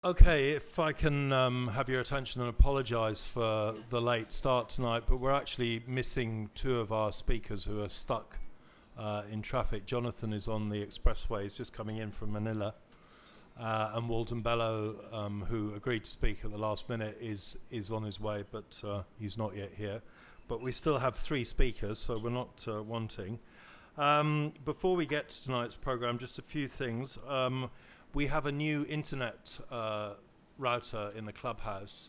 Okay, if I can have your attention and apologise for the late start tonight, but we're actually missing two of our speakers who are stuck in traffic. Jonathan is on the expressway, he's just coming in from Manila, and Walden Bello, who agreed to speak at the last minute, is on his way, but he's not yet here. But we still have three speakers, so we're not wanting. Before we get to tonight's programme, just a few things. We have a new internet router in the clubhouse,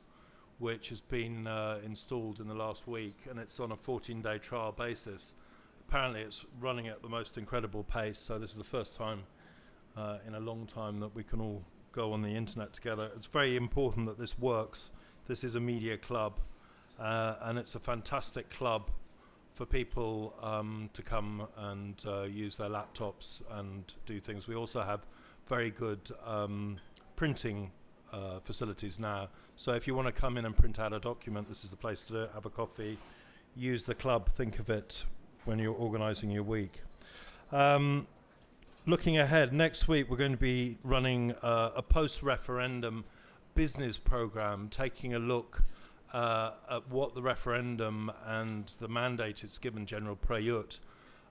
which has been installed in the last week, and it's on a 14-day trial basis. Apparently it's running at the most incredible pace, so this is the first time in a long time that we can all go on the internet together. It's very important that this works. This is a media club, and it's a fantastic club for people to come and use their laptops and do things. We also have very good printing facilities now. So if you want to come in and print out a document, this is the place to do it. Have a coffee, use the club, think of it when you're organising your week. Looking ahead, next week we're going to be running a post-referendum business programme, taking a look at what the referendum and the mandate it's given General Prayut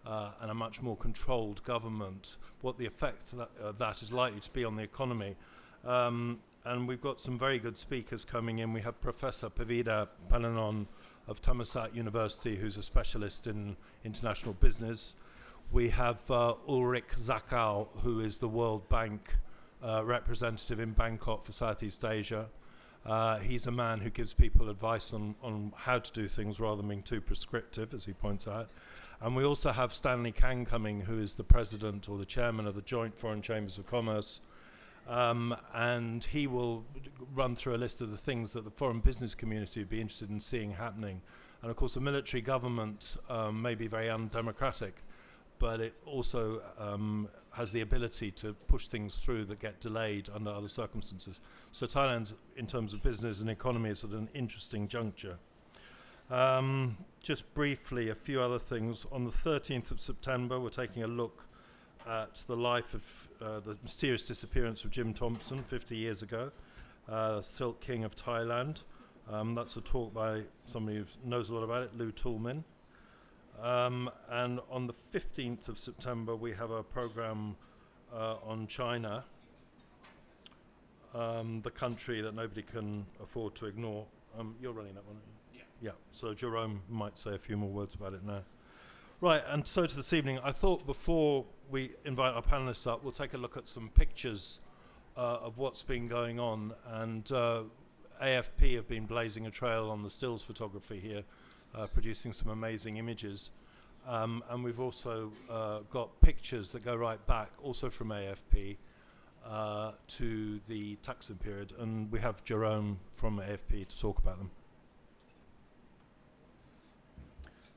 and a much more controlled government, what the effect of that is likely to be on the economy. And we've got some very good speakers coming in. We have Professor Pavida Pananon of Thammasat University, who's a specialist in international business. We have Ulrich Zakau, who is the World Bank representative in Bangkok for Southeast Asia. He's a man who gives people advice on how to do things rather than being too prescriptive, as he points out. And we also have Stanley Kang coming, who is the president or the chairman of the Joint Foreign Chambers of Commerce. And he will run through a list of the things that the foreign business community would be interested in seeing happening. And of course, the military government may be very undemocratic, but it also has the ability to push things through that get delayed under other circumstances. So Thailand, in terms of business and economy, is at an interesting juncture. Just briefly, a few other things. On the 13th of September, we're taking a look at the life of the mysterious disappearance of Jim Thompson 50 years ago, Silk King of Thailand. That's a talk by somebody who knows a lot about it, Lou Toolmin. And on the 15th of September, we have a program on China, the country that nobody can afford to ignore. You're running that one, aren't you? Yeah, so Jerome might say a few more words about it now. Right, and so to this evening, I thought before we invite our panelists up, we'll take a look at some pictures of what's been going on. And AFP have been blazing a trail on the stills photography here, producing some amazing images. And we've also got pictures that go right back, also from AFP, to the Thaksin period. And we have Jerome from AFP to talk about them.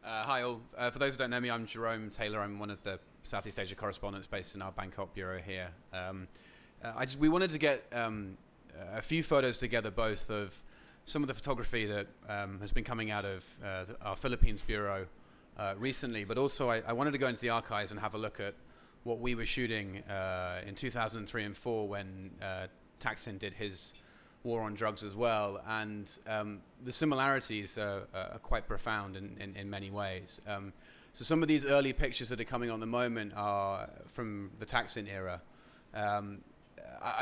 Hi all. For those who don't know me, I'm Jerome Taylor. I'm one of the Southeast Asia correspondents based in our Bangkok bureau here. We wanted to get a few photos together, both of some of the photography that has been coming out of our Philippines bureau recently, but also I wanted to go into the archives and have a look at what we were shooting in 2003 and 4 when Thaksin did his war on drugs as well, and the similarities are quite profound in many ways. So some of these early pictures that are coming on the moment are from the Thaksin era. I'm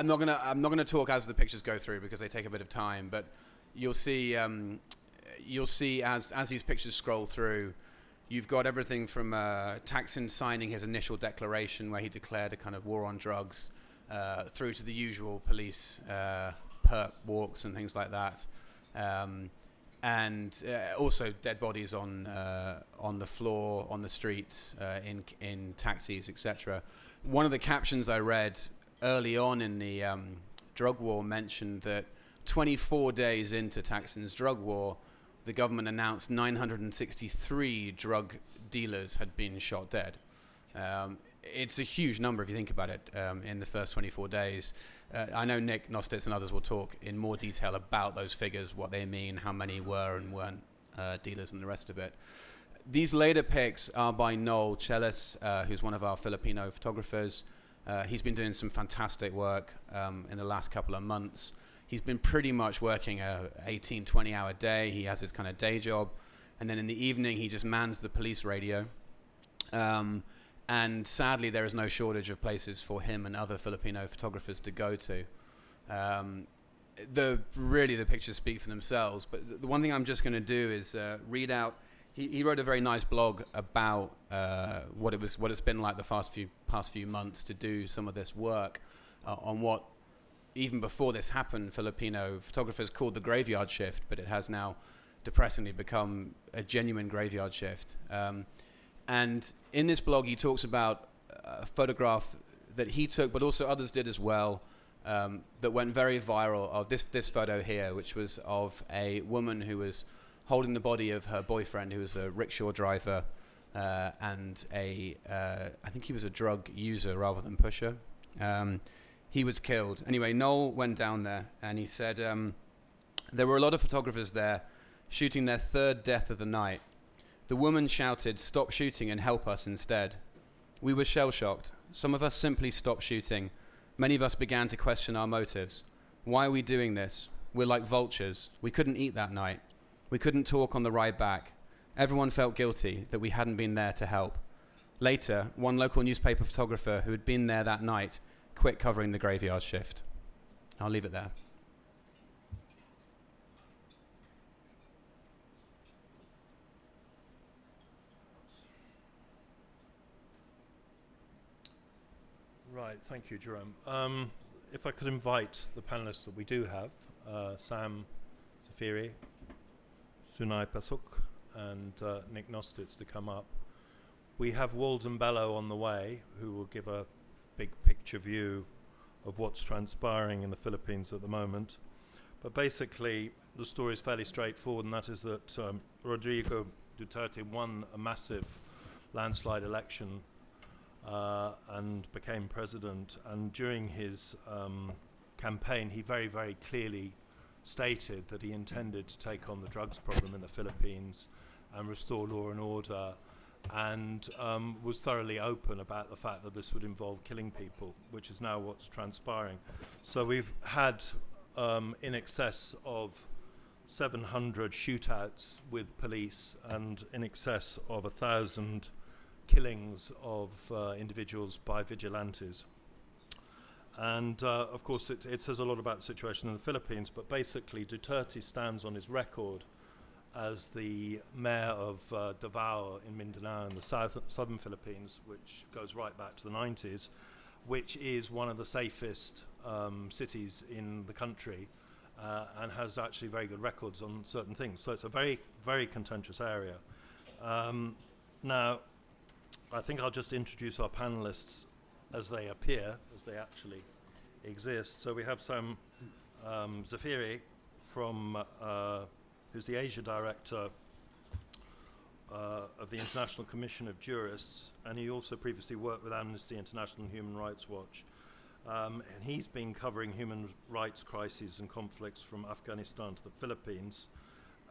not gonna talk as the pictures go through because they take a bit of time, but you'll see as these pictures scroll through, you've got everything from Thaksin signing his initial declaration where he declared a kind of war on drugs, through to the usual police perp walks and things like that, and also dead bodies on the floor, on the streets, in taxis, etc. One of the captions I read early on in the drug war mentioned that 24 days into Thaksin's drug war, the government announced 963 drug dealers had been shot dead. It's a huge number if you think about it, in the first 24 days. I know Nick Nostitz and others will talk in more detail about those figures, what they mean, how many were and weren't dealers and the rest of it. These later pics are by Noel Chelis, who's one of our Filipino photographers. He's been doing some fantastic work in the last couple of months. He's been pretty much working a 18, 20-hour day. He has his kind of day job. And then in the evening, he just mans the police radio. And sadly, there is no shortage of places for him and other Filipino photographers to go to. The pictures speak for themselves. But the one thing I'm just going to do is read out. He wrote a very nice blog about what it's been like the past few months to do some of this work on what, even before this happened, Filipino photographers called the graveyard shift, but it has now depressingly become a genuine graveyard shift. And in this blog, he talks about a photograph that he took, but also others did as well, that went very viral, of this photo here, which was of a woman who was holding the body of her boyfriend, who was a rickshaw driver and I think he was a drug user rather than pusher. He was killed. Anyway, Noel went down there and he said there were a lot of photographers there shooting their third death of the night. The woman shouted, "Stop shooting and help us instead." We were shell-shocked. Some of us simply stopped shooting. Many of us began to question our motives. Why are we doing this? We're like vultures. We couldn't eat that night. We couldn't talk on the ride back. Everyone felt guilty that we hadn't been there to help. Later, one local newspaper photographer who had been there that night quit covering the graveyard shift. I'll leave it there. Right, thank you, Jerome. If I could invite the panelists that we do have, Sam Zafiri, Sunay Pasuk, and Nick Nostitz to come up. We have Walden Bello on the way, who will give a big picture view of what's transpiring in the Philippines at the moment. But basically, the story is fairly straightforward, and that is that Rodrigo Duterte won a massive landslide election and became president. And during his campaign, he very, very clearly stated that he intended to take on the drugs problem in the Philippines and restore law and order, and was thoroughly open about the fact that this would involve killing people, which is now what's transpiring. So we've had in excess of 700 shootouts with police and in excess of 1,000 killings of individuals by vigilantes. And of course it says a lot about the situation in the Philippines, but basically Duterte stands on his record as the mayor of Davao in Mindanao in the southern Philippines, which goes right back to the 90s, which is one of the safest cities in the country and has actually very good records on certain things. So it's a very, very contentious area. Now, I think I'll just introduce our panelists as they appear, as they actually exist. So we have Sam Zafiri from who's the Asia Director of the International Commission of Jurists, and he also previously worked with Amnesty International and Human Rights Watch. And he's been covering human rights crises and conflicts from Afghanistan to the Philippines,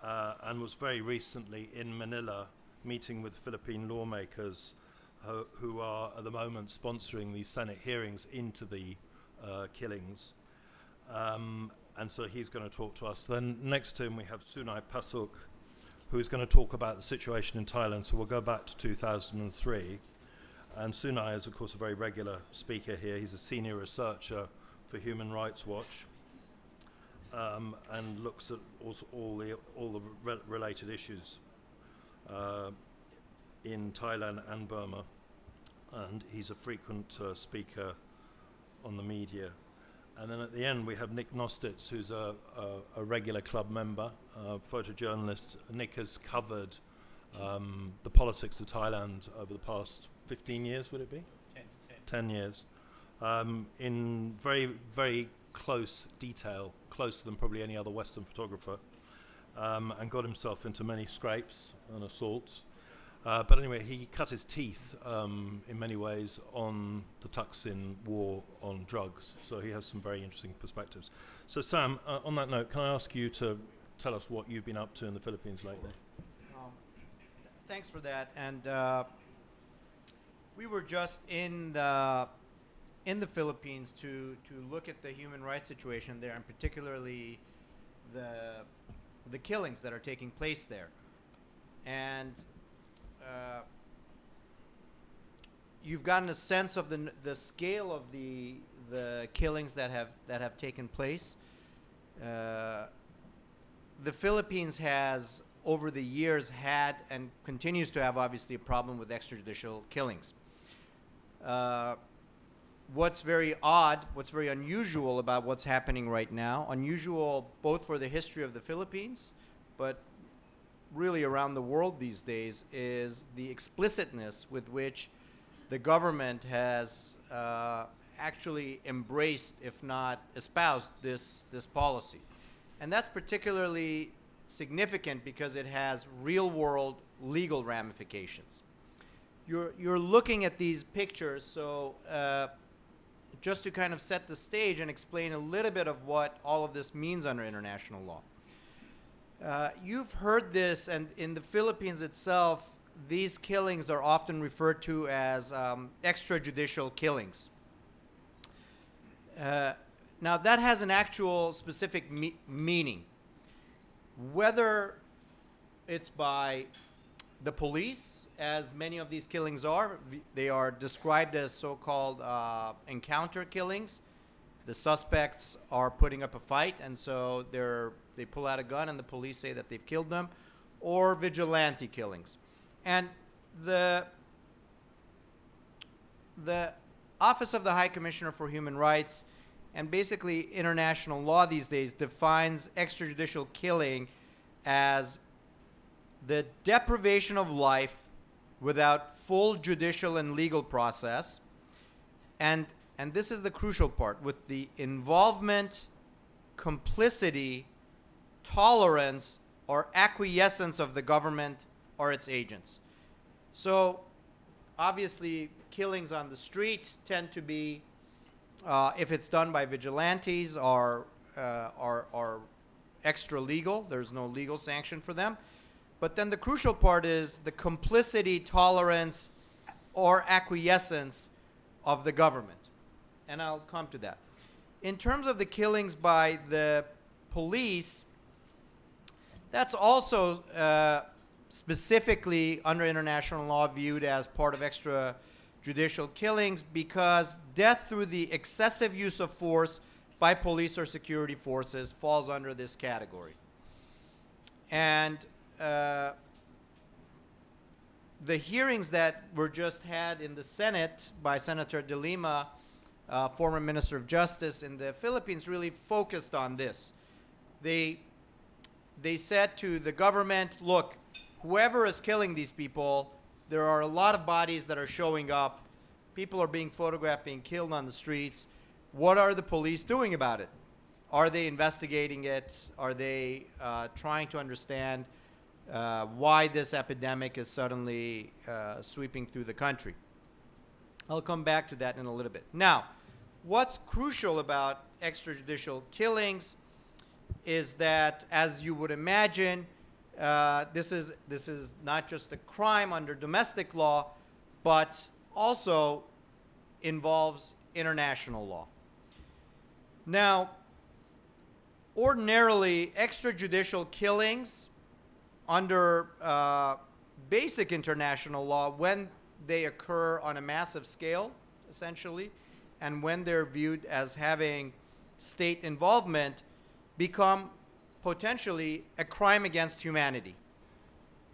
and was very recently in Manila meeting with Philippine lawmakers who are at the moment sponsoring these Senate hearings into the killings. And so he's going to talk to us. Then next to him we have Sunay Pasuk, who's going to talk about the situation in Thailand. So we'll go back to 2003. And Sunay is, of course, a very regular speaker here. He's a senior researcher for Human Rights Watch, and looks at also all the related issues in Thailand and Burma. And he's a frequent speaker on the media. And then at the end we have Nick Nostitz, who's a regular club member, photojournalist. Nick has covered the politics of Thailand over the past 15 years, would it be? 10 years. In very, very close detail, closer than probably any other Western photographer, and got himself into many scrapes and assaults. But anyway, he cut his teeth in many ways on the Thaksin war on drugs, so he has some very interesting perspectives. So Sam, on that note, can I ask you to tell us what you've been up to in the Philippines lately? Thanks for that. And we were just in the in the Philippines to look at the human rights situation there, and particularly the killings that are taking place there. And you've gotten a sense of the scale of the killings that have taken place. The Philippines has, over the years, had and continues to have, obviously, a problem with extrajudicial killings. What's very odd, what's very unusual about what's happening right now, unusual both for the history of the Philippines, but really around the world these days, is the explicitness with which the government has actually embraced, if not espoused, this policy. And that's particularly significant because it has real-world legal ramifications. You're looking at these pictures, so just to kind of set the stage and explain a little bit of what all of this means under international law. You've heard this, and in the Philippines itself, these killings are often referred to as extrajudicial killings. Now, that has an actual specific meaning. Whether it's by the police, as many of these killings are, they are described as so-called encounter killings. The suspects are putting up a fight, and so they pull out a gun, and the police say that they've killed them, or vigilante killings. And the Office of the High Commissioner for Human Rights, and basically international law these days, defines extrajudicial killing as the deprivation of life without full judicial and legal process, and this is the crucial part, with the involvement, complicity, tolerance, or acquiescence of the government or its agents. So obviously killings on the street tend to be, if it's done by vigilantes, are extra legal. There's no legal sanction for them. But then the crucial part is the complicity, tolerance, or acquiescence of the government. And I'll come to that. In terms of the killings by the police, that's also specifically under international law viewed as part of extrajudicial killings, because death through the excessive use of force by police or security forces falls under this category. And the hearings that were just had in the Senate by Senator De Lima, former Minister of Justice in the Philippines, really focused on this. They said to the government, look, whoever is killing these people, there are a lot of bodies that are showing up. People are being photographed, being killed on the streets. What are the police doing about it? Are they investigating it? Are they trying to understand why this epidemic is suddenly sweeping through the country? I'll come back to that in a little bit. Now, what's crucial about extrajudicial killings is that, as you would imagine, this is not just a crime under domestic law, but also involves international law. Now, ordinarily, extrajudicial killings under basic international law, when they occur on a massive scale, essentially, and when they're viewed as having state involvement, become potentially a crime against humanity.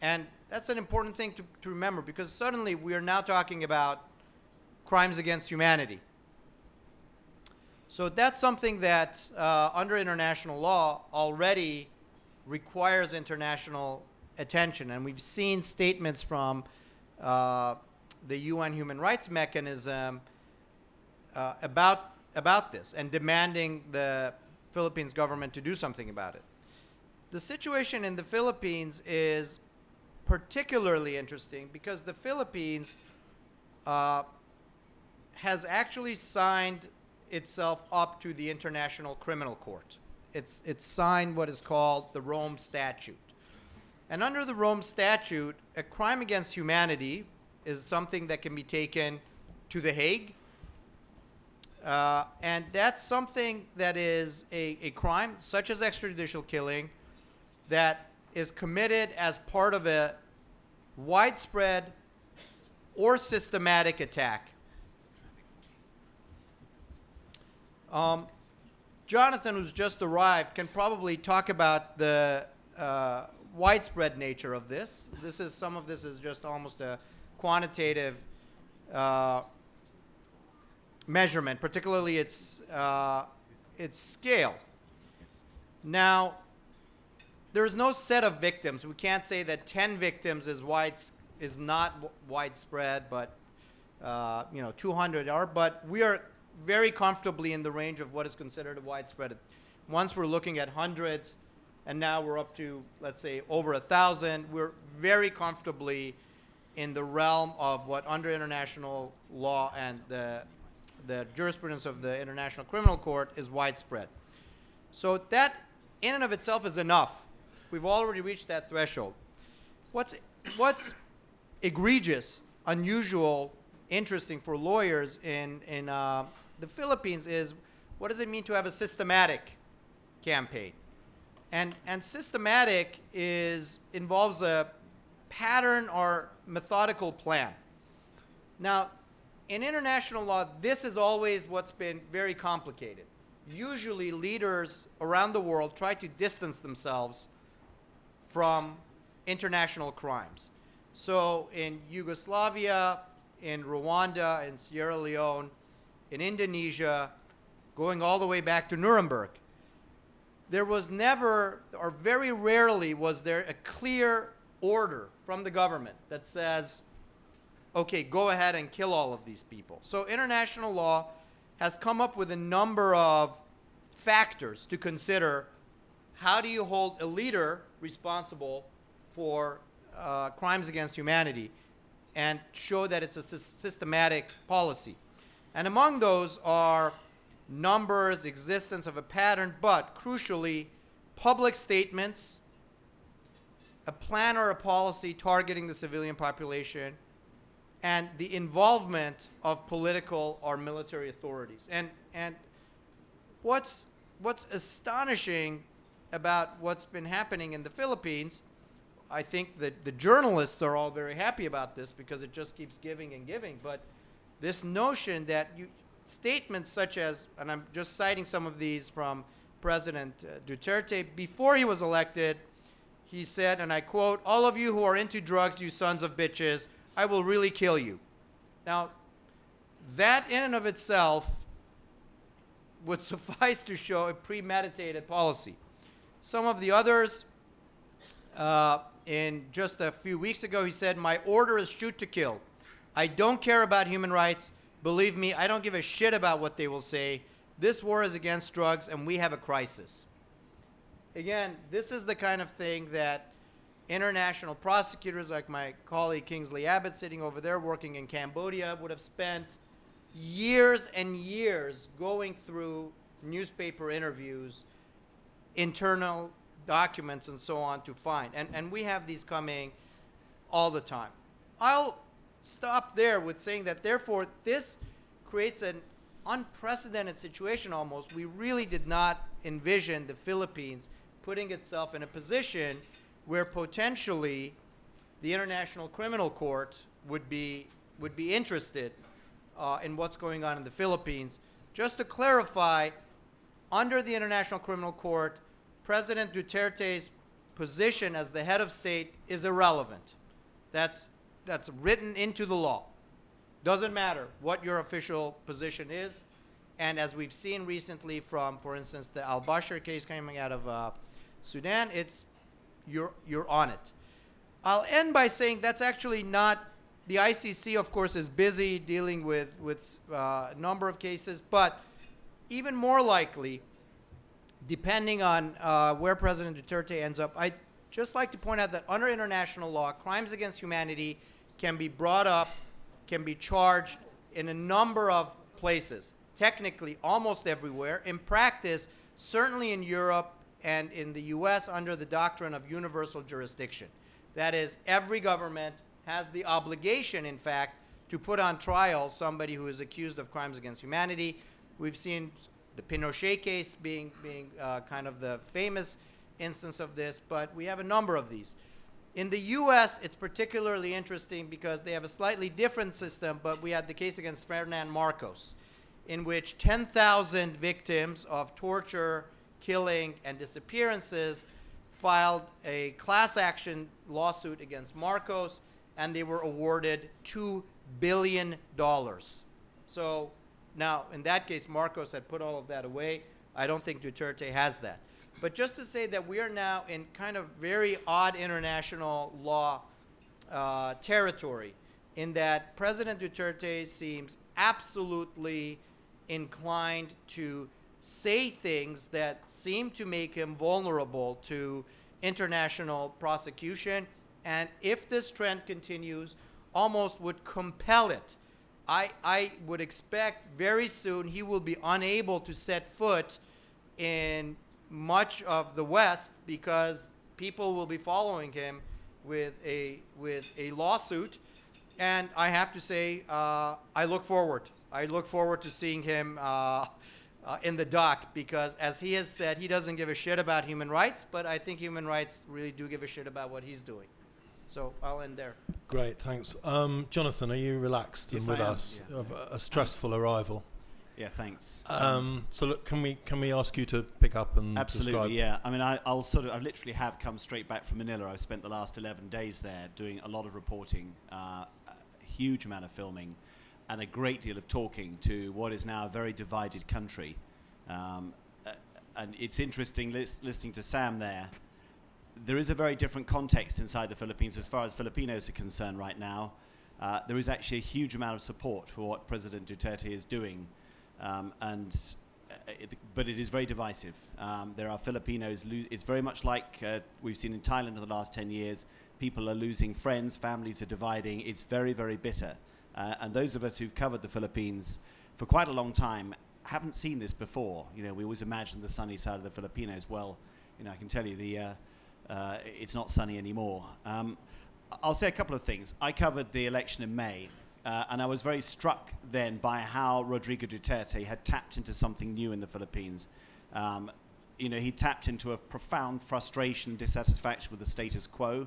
And that's an important thing to remember, because suddenly we are now talking about crimes against humanity. So that's something that under international law already requires international attention. And we've seen statements from the UN Human Rights Mechanism about this and demanding the Philippines government to do something about it. The situation in the Philippines is particularly interesting because the Philippines has actually signed itself up to the International Criminal Court. It's signed what is called the Rome Statute. And under the Rome Statute, a crime against humanity is something that can be taken to The Hague, And that's something that is a crime, such as extrajudicial killing, that is committed as part of a widespread or systematic attack. Jonathan, who's just arrived, can probably talk about the widespread nature of this. Some of this is just almost a quantitative measurement, particularly its scale. Now, there's no set of victims. We can't say that 10 victims is not widespread, but 200 are. But we are very comfortably in the range of what is considered a widespread. Once we're looking at hundreds, and now we're up to, let's say, over 1,000. We're very comfortably in the realm of what under international law and the jurisprudence of the International Criminal Court is widespread. So that in and of itself is enough. We've already reached that threshold. What's egregious, unusual, interesting for lawyers in the Philippines is, what does it mean to have a systematic campaign? And systematic involves a pattern or methodical plan. Now, in international law, this is always what's been very complicated. Usually, leaders around the world try to distance themselves from international crimes. So in Yugoslavia, in Rwanda, in Sierra Leone, in Indonesia, going all the way back to Nuremberg, there was never, or very rarely, was there a clear order from the government that says, okay, go ahead and kill all of these people. So international law has come up with a number of factors to consider. How do you hold a leader responsible for crimes against humanity and show that it's a systematic policy? And among those are numbers, existence of a pattern, but crucially, public statements, a plan or a policy targeting the civilian population, and the involvement of political or military authorities. And what's astonishing about what's been happening in the Philippines, I think that the journalists are all very happy about this because it just keeps giving and giving, but this notion that statements such as, and I'm just citing some of these from President Duterte, before he was elected, he said, and I quote, "All of you who are into drugs, you sons of bitches, I will really kill you." Now, that in and of itself would suffice to show a premeditated policy. Some of the others, in just a few weeks ago, he said, "My order is shoot to kill. I don't care about human rights. Believe me, I don't give a shit about what they will say. This war is against drugs, and we have a crisis." Again, this is the kind of thing that international prosecutors like my colleague Kingsley Abbott sitting over there working in Cambodia would have spent years and years going through newspaper interviews, internal documents, and so on to find. And we have these coming all the time. I'll stop there with saying that, therefore, this creates an unprecedented situation almost. We really did not envision the Philippines putting itself in a position where potentially the International Criminal Court would be interested in what's going on in the Philippines. Just to clarify, under the International Criminal Court, President Duterte's position as the head of state is irrelevant. That's written into the law. Doesn't matter what your official position is. And as we've seen recently from, for instance, the al-Bashir case coming out of Sudan, you're on it. I'll end by saying that's actually not, the ICC, of course, is busy dealing with a number of cases, but even more likely, depending on where President Duterte ends up, I'd just like to point out that under international law, crimes against humanity can be brought up, can be charged in a number of places. Technically, almost everywhere. In practice, certainly in Europe and in the US, under the doctrine of universal jurisdiction. That is, every government has the obligation, in fact, to put on trial somebody who is accused of crimes against humanity. We've seen the Pinochet case being kind of the famous instance of this, but we have a number of these. In the U.S., it's particularly interesting because they have a slightly different system, but we had the case against Ferdinand Marcos, in which 10,000 victims of torture, killing, and disappearances filed a class action lawsuit against Marcos, and they were awarded $2 billion. So now, in that case, Marcos had put all of that away. I don't think Duterte has that. But just to say that we are now in kind of very odd international law territory, in that President Duterte seems absolutely inclined to say things that seem to make him vulnerable to international prosecution, and if this trend continues, almost would compel it. I would expect very soon he will be unable to set foot in much of the West because people will be following him with a lawsuit, and I have to say I look forward to seeing him in the dock, because as he has said, he doesn't give a shit about human rights, but I think human rights really do give a shit about what he's doing. So I'll end there. Great, thanks. Jonathan, are you relaxed Yes, and with I am, us? yeah. Of a stressful arrival. Yeah, thanks. So look, can we ask you to pick up and Absolutely, describe? yeah. I mean, I literally have come straight back from Manila. I've spent the last 11 days there doing a lot of reporting, a huge amount of filming, and a great deal of talking to what is now a very divided country. And it's interesting listening to Sam there. There is a very different context inside the Philippines as far as Filipinos are concerned right now. There is actually a huge amount of support for what President Duterte is doing. But it is very divisive. There are Filipinos, it's very much like we've seen in Thailand in the last 10 years. People are losing friends, families are dividing. It's very, very bitter. And those of us who've covered the Philippines for quite a long time haven't seen this before. You know, we always imagine the sunny side of the Filipinos. Well, you know, I can tell you it's not sunny anymore. I'll say a couple of things. I covered the election in May. And I was very struck then by how Rodrigo Duterte had tapped into something new in the Philippines. You know, he tapped into a profound frustration and dissatisfaction with the status quo,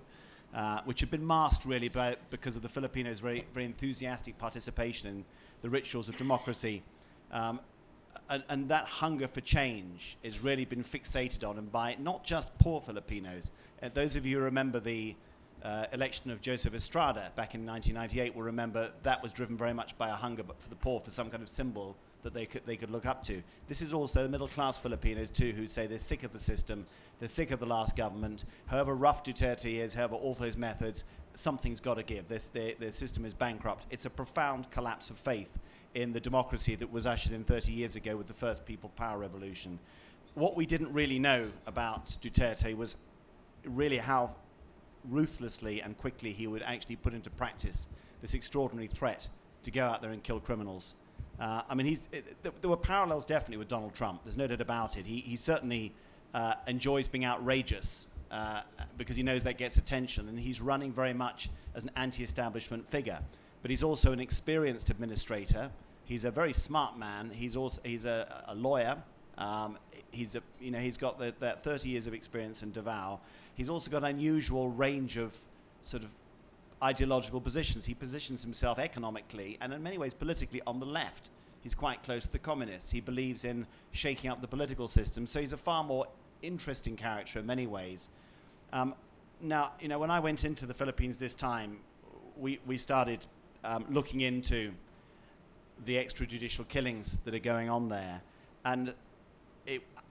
which had been masked really because of the Filipinos' very, very enthusiastic participation in the rituals of democracy. And that hunger for change has really been fixated on, and by not just poor Filipinos. Those of you who remember the election of Joseph Estrada back in 1998 will remember that was driven very much by a hunger for the poor, for some kind of symbol that they could look up to. This is also the middle-class Filipinos too, who say they're sick of the system, they're sick of the last government. However rough Duterte is, however awful his methods, something's got to give. Their system is bankrupt. It's a profound collapse of faith in the democracy that was ushered in 30 years ago with the first People Power Revolution. What we didn't really know about Duterte was really how ruthlessly and quickly he would actually put into practice this extraordinary threat to go out there and kill criminals. I mean, there were parallels definitely with Donald Trump. There's no doubt about it. He certainly enjoys being outrageous because he knows that gets attention, and he's running very much as an anti-establishment figure. But he's also an experienced administrator. He's a very smart man. He's a lawyer. He's got that 30 years of experience in Davao. He's also got an unusual range of sort of ideological positions. He positions himself economically and in many ways politically on the left. He's quite close to the communists. He believes in shaking up the political system. So he's a far more interesting character in many ways. Now, you know, when I went into the Philippines this time, we started looking into the extrajudicial killings that are going on there. And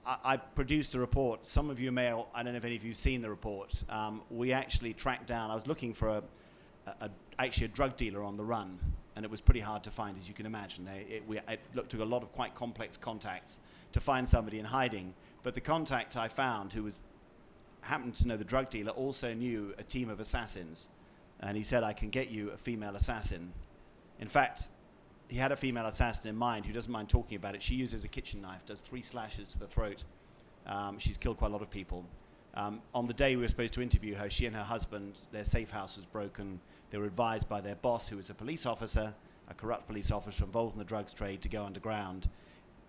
I produced a report. Some of you may, I don't know if any of you have seen the report. We actually tracked down, I was looking for actually a drug dealer on the run, and it was pretty hard to find, as you can imagine. It took a lot of quite complex contacts to find somebody in hiding. But the contact I found, who happened to know the drug dealer, also knew a team of assassins. And he said, I can get you a female assassin. In fact, he had a female assassin in mind who doesn't mind talking about it. She uses a kitchen knife, does 3 slashes to the throat. She's killed quite a lot of people. On the day we were supposed to interview her, she and her husband, their safe house was broken. They were advised by their boss, who was a police officer, a corrupt police officer involved in the drugs trade, to go underground.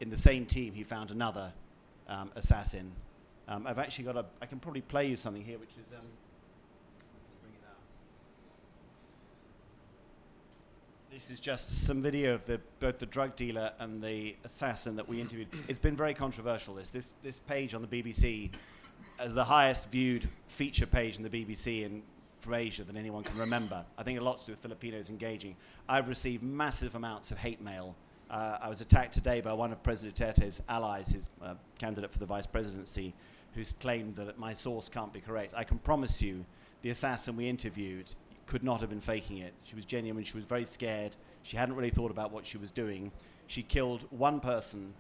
in the same team, he found another assassin. I've actually got I can probably play you something here, which is, bring it up. This is just some video of both the drug dealer and the assassin that we interviewed. It's been very controversial, this page on the BBC, as the highest viewed feature page in the BBC from Asia than anyone can remember. I think a lot to do with Filipinos engaging. I've received massive amounts of hate mail. I was attacked today by one of President Duterte's allies, his candidate for the vice presidency, who's claimed that my source can't be correct. I can promise you the assassin we interviewed could not have been faking it. She was genuine. She was very scared. She hadn't really thought about what she was doing. She killed one person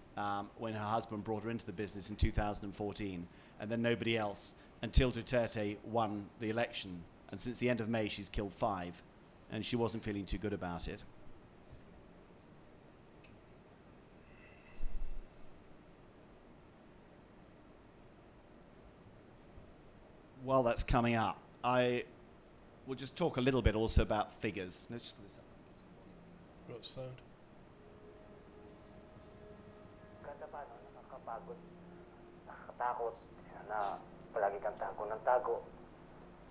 when her husband brought her into the business in 2014, and then nobody else until Duterte won the election. And since the end of May, she's killed 5, and she wasn't feeling too good about it. While that's coming up, I will just talk a little bit also about figures. Let's just put this up. Got sound. Kada paano, nakakapagod, nakakatakot na palagi kang tago ng tago.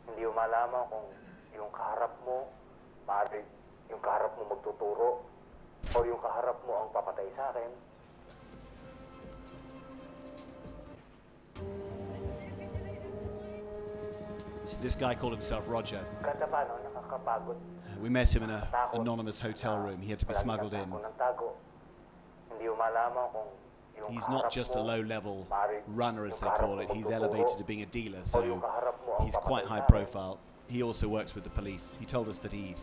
Hindi mo malaman kung yung kaharap mo, maaari yung kaharap mo magtuturo o yung kaharap mo ang papatay sa akin. So this guy called himself Roger. Kada paano, nakakapagod. We met him in an anonymous hotel room. He had to be smuggled in. Hindi mo malaman kung yung He's not just a low-level runner, as they call it. He's elevated to being a dealer, so he's quite high profile. He also works with the police. He told us that he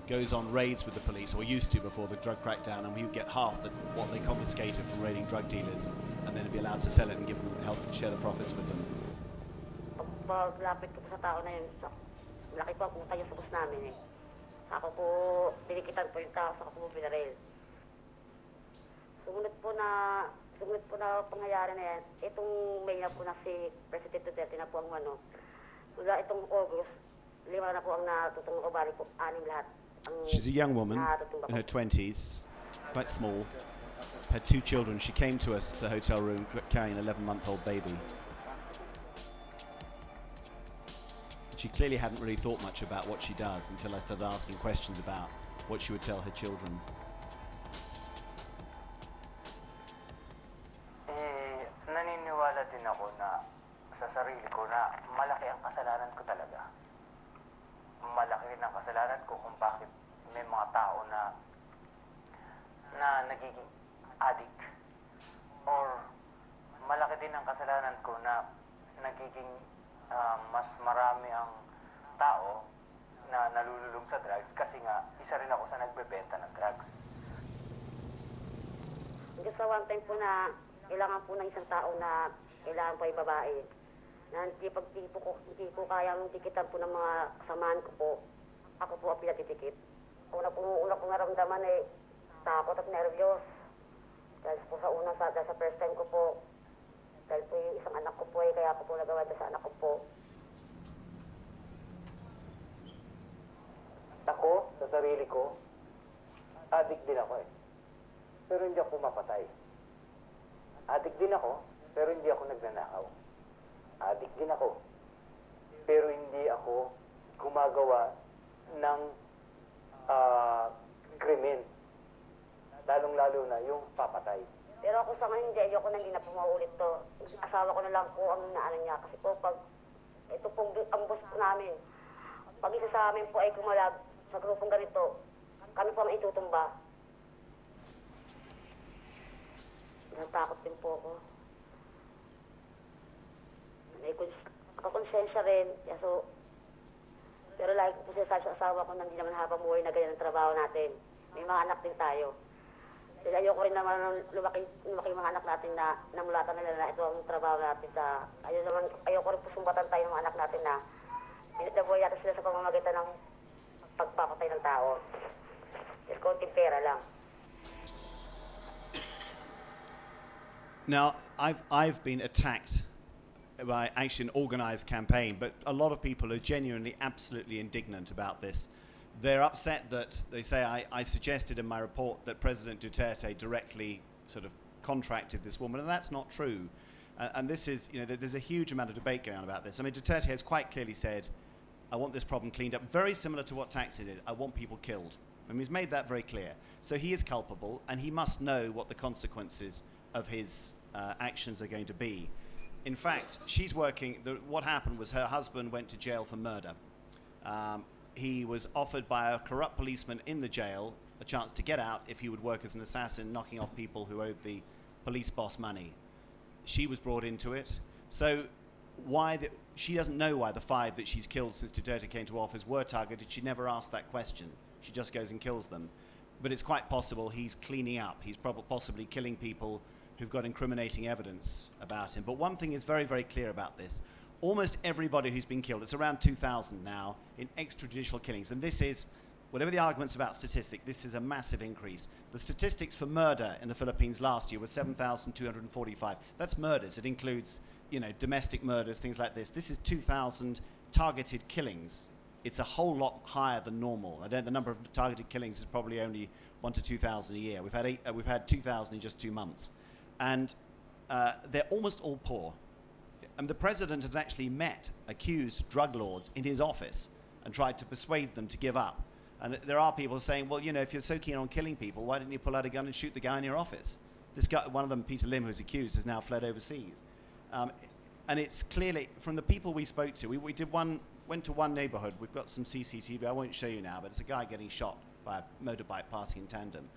goes on raids with the police, or used to before the drug crackdown, and he would get half what they confiscated from raiding drug dealers, and then he'd be allowed to sell it and give them help and share the profits with them. Paglapit ko sa tao na yun, laki po ang pumunta yung sa bus namin eh. Saka po, pinikitan po yung tao, saka po pinarel. Sumunod po na pangyayari na yan, itong may na po na si President Duterte na po ang mula itong August, 5 na po ang natutong kabali po, 6 lahat. She's a young woman in her 20s, quite small, had 2 children. She came to us to the hotel room carrying an 11-month-old baby. She clearly hadn't really thought much about what she does until I started asking questions about what she would tell her children. Naniniwala din ako na sa sarili ko na malaki ang kasalanan ko talaga. Malaki rin ang kasalanan ko kung bakit may mga tao na nagiging addict. Or malaki din ang kasalanan ko na nagiging mas marami ang tao na nalululong sa drugs kasi nga isa rin ako sa nagbebenta ng drugs. Just sa one time po na kailangan po ng isang tao na kailangan po ay babae. Na hindi po kayang tikitan po ng mga kasamahan ko po. Ako po ang pinatitikit. Una po naramdaman eh, takot at nervyos. Dahil po dahil sa first time ko po, dahil po yung isang anak ko po kaya ko po nagawa sa anak ko po. Ako, sa sarili ko, addict din ako eh. Pero hindi ako mapatay. Addict din ako, pero hindi ako nagnanakaw. Addict din ako, pero hindi ako gumagawa ng krimen. Lalong-lalo na yung papatay. Pero ako sa ngayon, hindi ako na pumaulit to. Asawa ko na lang po ang naano niya. Kasi po, pag ito pong ang boss po namin, pag isa sa amin po ay kumalag sa grupong ganito, kami po ang itutumba. Natakot din po ako. May konsensya rin. So, pero lagi ko po sinasabi sa asawa ko na hindi naman habang buhay na ganyan ang trabaho natin. May mga anak din tayo. Kasi ayoko rin naman lumaki mga anak natin na namulatan nila na ito ang trabaho natin sa... Ayoko rin po sumbatan tayo ng mga anak natin na pinadabuhay natin sila sa pamamagitan ng pagpapatay ng tao. Just konting pera lang. Now, I've been attacked by actually an organized campaign, but a lot of people are genuinely absolutely indignant about this. They're upset that they say I suggested in my report that President Duterte directly sort of contracted this woman, and that's not true. And this is, there's a huge amount of debate going on about this. I mean, Duterte has quite clearly said, I want this problem cleaned up, very similar to what Taxi did. I want people killed. I mean, he's made that very clear. So he is culpable, and he must know what the consequences of his actions are going to be. In fact, she's working, what happened was her husband went to jail for murder. He was offered by a corrupt policeman in the jail a chance to get out if he would work as an assassin, knocking off people who owed the police boss money. She was brought into it. So she doesn't know why the 5 that she's killed since Duterte came to office were targeted. She never asked that question. She just goes and kills them. But it's quite possible he's cleaning up. He's possibly killing people who've got incriminating evidence about him. But one thing is very, very clear about this. Almost everybody who's been killed, it's around 2,000 now, in extrajudicial killings. And this is, whatever the arguments about statistic, this is a massive increase. The statistics for murder in the Philippines last year was 7,245. That's murders. It includes, domestic murders, things like this. This is 2,000 targeted killings. It's a whole lot higher than normal. The number of targeted killings is probably only 1,000 to 2,000 a year. We've had 2,000 in just 2 months. And they're almost all poor. And the president has actually met accused drug lords in his office and tried to persuade them to give up. And there are people saying, well, if you're so keen on killing people, why didn't you pull out a gun and shoot the guy in your office? This guy, one of them, Peter Lim, who's accused, has now fled overseas. And it's clearly, from the people we spoke to, we went to one neighborhood. We've got some CCTV. I won't show you now, but it's a guy getting shot by a motorbike passing in tandem.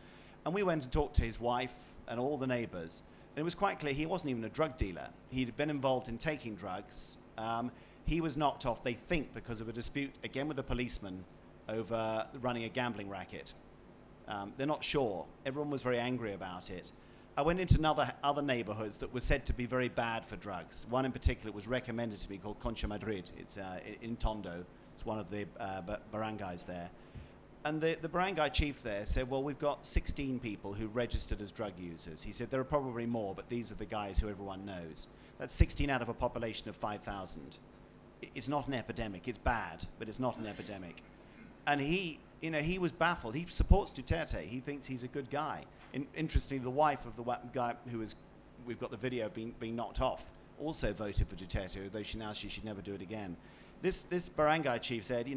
And we went and talked to his wife and all the neighbors. And it was quite clear he wasn't even a drug dealer. He'd been involved in taking drugs. He was knocked off, they think, because of a dispute, again with a policeman, over running a gambling racket. They're not sure. Everyone was very angry about it. I went into other neighborhoods that were said to be very bad for drugs. One in particular was recommended to me called Concha Madrid. It's in Tondo. It's one of the barangays there. And the barangay chief there said, well, we've got 16 people who registered as drug users. He said, there are probably more, but these are the guys who everyone knows. That's 16 out of a population of 5,000. It's not an epidemic. It's bad, but it's not an epidemic. And he was baffled. He supports Duterte. He thinks he's a good guy. Interestingly, the wife of the guy we've got the video being knocked off, also voted for Duterte, although she should never do it again. This barangay chief said,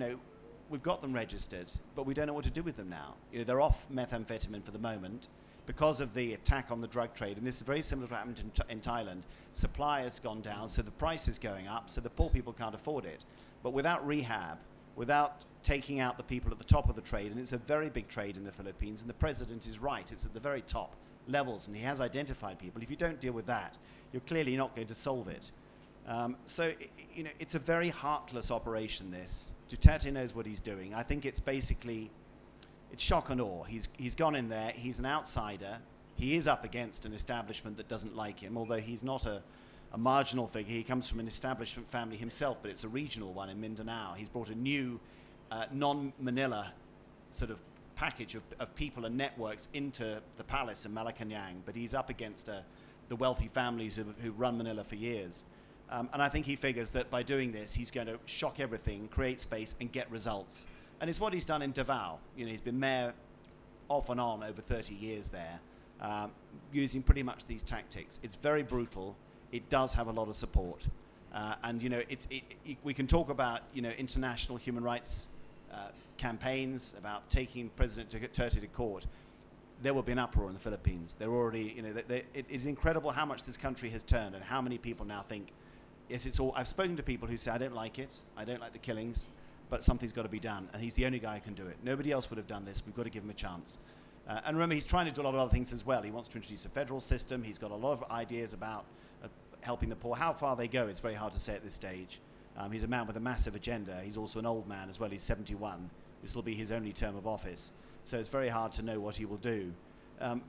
we've got them registered, but we don't know what to do with them now. They're off methamphetamine for the moment because of the attack on the drug trade. And this is very similar to what happened in Thailand. Supply has gone down, so the price is going up, so the poor people can't afford it. But without rehab, without taking out the people at the top of the trade, and it's a very big trade in the Philippines, and the president is right, it's at the very top levels, and he has identified people. If you don't deal with that, you're clearly not going to solve it. So it's a very heartless operation, this. Duterte knows what he's doing. I think it's basically, it's shock and awe. He's gone in there, he's an outsider. He is up against an establishment that doesn't like him, although he's not a marginal figure. He comes from an establishment family himself, but it's a regional one in Mindanao. He's brought a new non-Manila sort of package of people and networks into the palace in Malacanang, but he's up against the wealthy families who run Manila for years. And I think he figures that by doing this, he's going to shock everything, create space, and get results. And it's what he's done in Davao. He's been mayor off and on over 30 years there, using pretty much these tactics. It's very brutal. It does have a lot of support. And we can talk about international human rights campaigns about taking President Duterte to court. There will be an uproar in the Philippines. They're already, it is incredible how much this country has turned and how many people now think, yes, it's all. I've spoken to people who say, I don't like it, I don't like the killings, but something's got to be done, and he's the only guy who can do it. Nobody else would have done this. We've got to give him a chance. And remember, he's trying to do a lot of other things as well. He wants to introduce a federal system. He's got a lot of ideas about helping the poor. How far they go, it's very hard to say at this stage. He's a man with a massive agenda. He's also an old man as well. He's 71. This will be his only term of office. So it's very hard to know what he will do.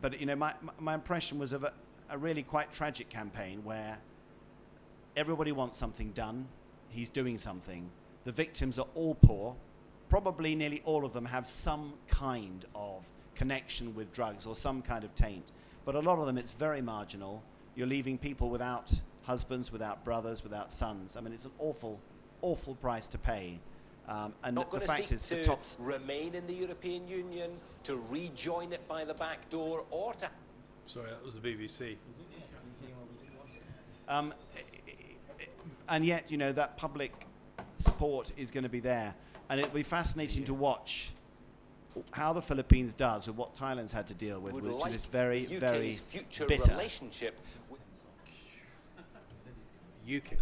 But my impression was of a really quite tragic campaign where everybody wants something done. He's doing something. The victims are all poor. Probably nearly all of them have some kind of connection with drugs or some kind of taint. But a lot of them, it's very marginal. You're leaving people without husbands, without brothers, without sons. I mean, it's an awful, awful price to pay. And not the going fact to is, seek the to top remain in the European Union, to rejoin it by the back door, or to... Sorry, that was the BBC. And yet, that public support is going to be there. And it'll be fascinating to watch how the Philippines does with what Thailand's had to deal with, which is very, very bitter. Relationship UK.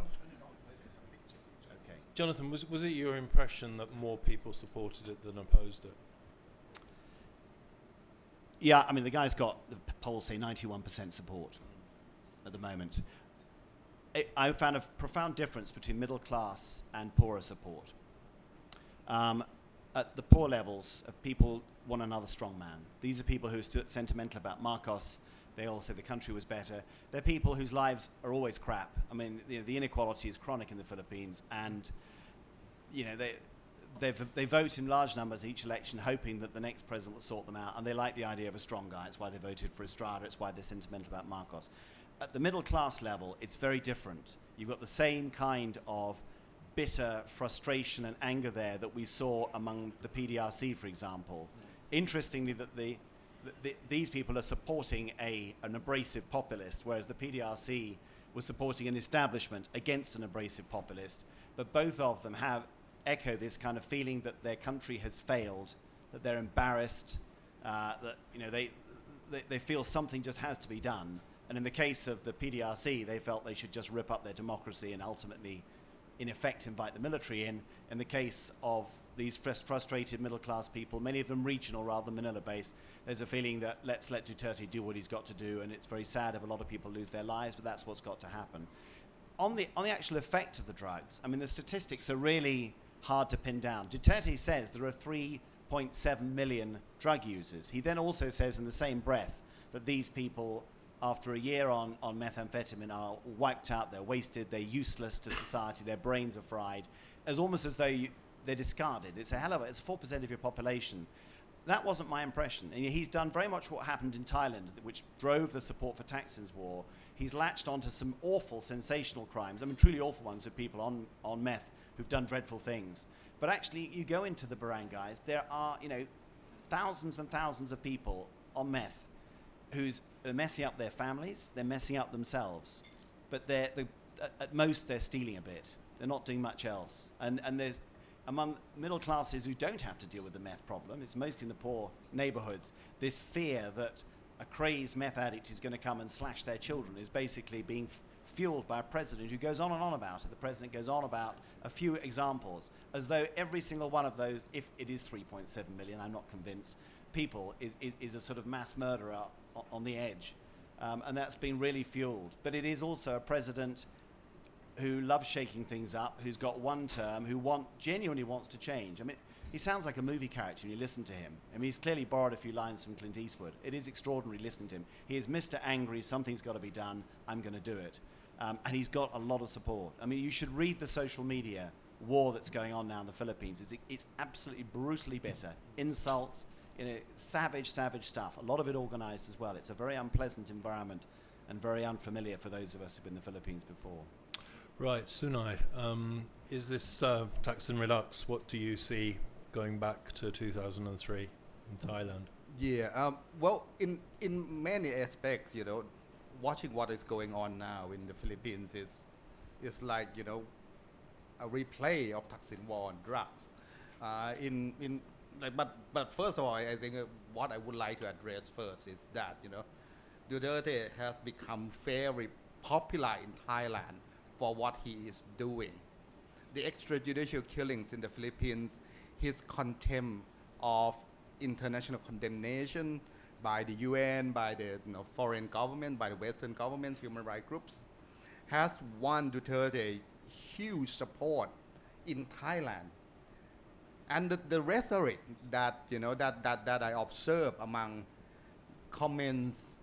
Jonathan, was it your impression that more people supported it than opposed it? Yeah, I mean, the guy's got, the polls say 91% support at the moment. I found a profound difference between middle class and poorer support. At the poor levels, people want another strong man. These are people who are sentimental about Marcos. They all say the country was better. They're people whose lives are always crap. I mean, the inequality is chronic in the Philippines, and they vote in large numbers each election, hoping that the next president will sort them out, and they like the idea of a strong guy. It's why they voted for Estrada. It's why they're sentimental about Marcos. At the middle class level, it's very different. You've got the same kind of bitter frustration and anger there that we saw among the PDRC, for example. Interestingly, that these people are supporting an abrasive populist, whereas the PDRC was supporting an establishment against an abrasive populist. But both of them have echo this kind of feeling that their country has failed, that they're embarrassed, that they feel something just has to be done. And in the case of the PDRC, they felt they should just rip up their democracy and ultimately, in effect, invite the military in. In the case of these frustrated middle-class people, many of them regional rather than Manila-based, there's a feeling that let's let Duterte do what he's got to do, and it's very sad if a lot of people lose their lives, but that's what's got to happen. On the actual effect of the drugs, I mean, the statistics are really hard to pin down. Duterte says there are 3.7 million drug users. He then also says in the same breath that these people, after a year on methamphetamine, are wiped out, they're wasted, they're useless to society, their brains are fried, almost as though they're discarded. It's a hell of it's 4% of your population. That wasn't my impression. And he's done very much what happened in Thailand, which drove the support for Thaksin's war. He's latched onto some awful, sensational crimes. I mean, truly awful ones of people on meth who've done dreadful things. But actually, you go into the barangays, there are, thousands and thousands of people on meth they're messing up their families, they're messing up themselves. But at most, they're stealing a bit. They're not doing much else. And there's, among middle classes who don't have to deal with the meth problem, it's mostly in the poor neighborhoods, this fear that a crazed meth addict is going to come and slash their children is basically being fueled by a president who goes on and on about it. The president goes on about a few examples, as though every single one of those, if it is 3.7 million, I'm not convinced, people is a sort of mass murderer on the edge. And that's been really fueled. But it is also a president who loves shaking things up, who's got one term, who genuinely wants to change. I mean, he sounds like a movie character when you listen to him. I mean, he's clearly borrowed a few lines from Clint Eastwood. It is extraordinary listening to him. He is Mr. Angry, something's got to be done, I'm going to do it. And he's got a lot of support. I mean, you should read the social media war that's going on now in the Philippines. It's absolutely brutally bitter. Insults, savage stuff. A lot of it organized as well. It's a very unpleasant environment and very unfamiliar for those of us who've been in the Philippines before. Right, Sunai, is this Thaksin Redux, what do you see going back to 2003 in Thailand? Yeah, well, in many aspects, watching what is going on now in the Philippines is like, a replay of Thaksin war on drugs. But first of all, I think what I would like to address first is that, Duterte has become very popular in Thailand for what he is doing. The extrajudicial killings in the Philippines, his contempt of international condemnation by the UN, by the foreign government, by the Western governments, human rights groups, has won Duterte huge support in Thailand. And the rhetoric that that I observe among comments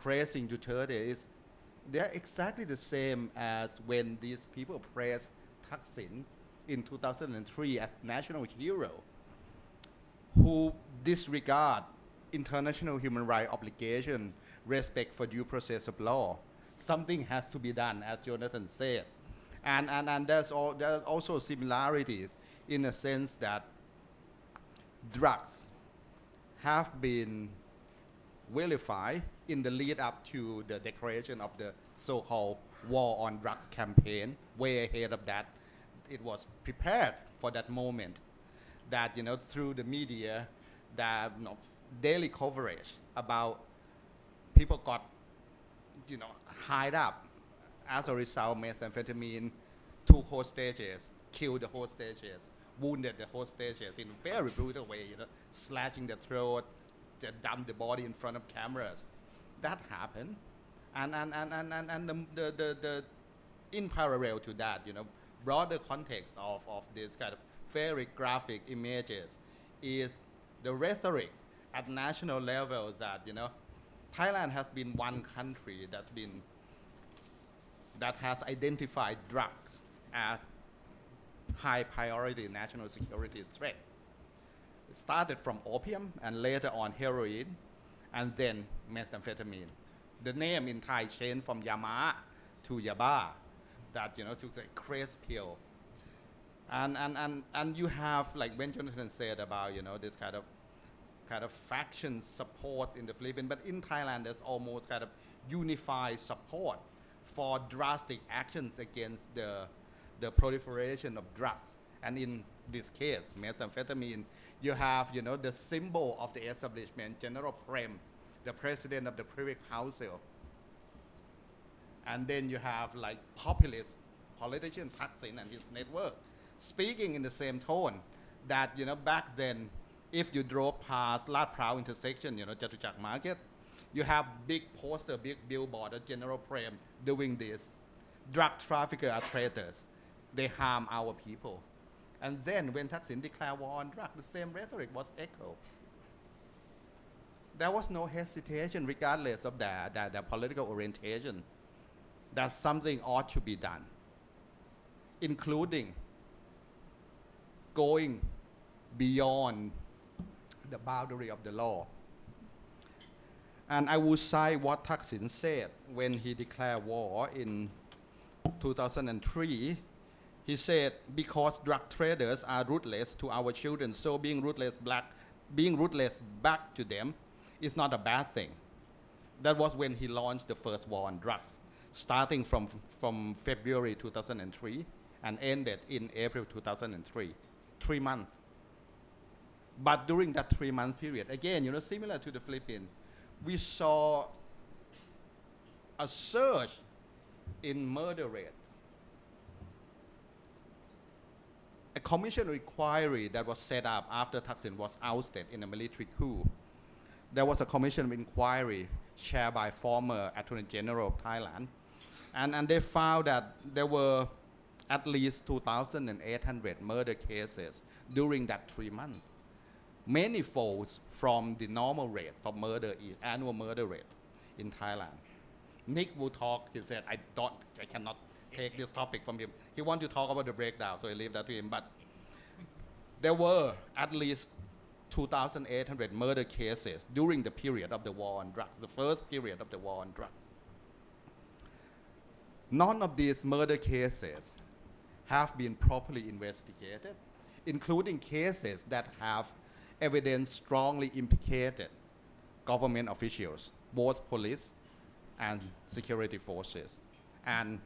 praising Duterte they're exactly the same as when these people praised Thaksin in 2003 as national hero, who disregard international human rights obligation, respect for due process of law. Something has to be done, as Jonathan said. And there's also similarities in a sense that drugs have been vilified in the lead up to the declaration of the so-called war on drugs campaign, way ahead of that. It was prepared for that moment that, through the media, that daily coverage about people got, hide up as a result. Methamphetamine took hostages, killed the hostages, wounded the hostages in a very brutal way, slashing the throat, dump the body in front of cameras. That happened, and the in parallel to that, broader context of this kind of very graphic images is the rhetoric at national level that Thailand has been one country that has identified drugs as high priority national security threat. It started from opium and later on heroin and then methamphetamine. The name in Thai changed from Yama to Yaba, that to the craze pill. And you have, like when Jonathan said about this kind of faction support in the Philippines, but in Thailand there's almost kind of unified support for drastic actions against the proliferation of drugs. And in this case, methamphetamine, you have the symbol of the establishment, General Prem, the president of the Privy Council. And then you have like populist politician Thaksin and his network speaking in the same tone that back then, if you drove past Lat Prao intersection, Chatuchak Market, you have big poster, big billboard of General Prem doing this. Drug traffickers are traitors. They harm our people. And then when Thaksin declared war on drugs, the same rhetoric was echoed. There was no hesitation regardless of their political orientation that something ought to be done, including going beyond the boundary of the law. And I will cite what Thaksin said when he declared war in 2003. He said, because drug traders are ruthless to our children, so being ruthless back to them is not a bad thing. That was when he launched the first war on drugs, starting from February 2003 and ended in April 2003, 3 months. But during that 3-month period, again, similar to the Philippines, we saw a surge in murder rates. A commission inquiry that was set up after Thaksin was ousted in a military coup. There was a commission of inquiry chaired by former Attorney General of Thailand, and they found that there were at least 2,800 murder cases during that 3 months. Many folds from the normal rate of murder, annual murder rate in Thailand. Nick will talk. He said, I cannot take this topic from him. He wanted to talk about the breakdown, so I leave that to him. But there were at least 2,800 murder cases during the period of the war on drugs, the first period of the war on drugs. None of these murder cases have been properly investigated, including cases that have evidence strongly implicated government officials, both police and security forces. And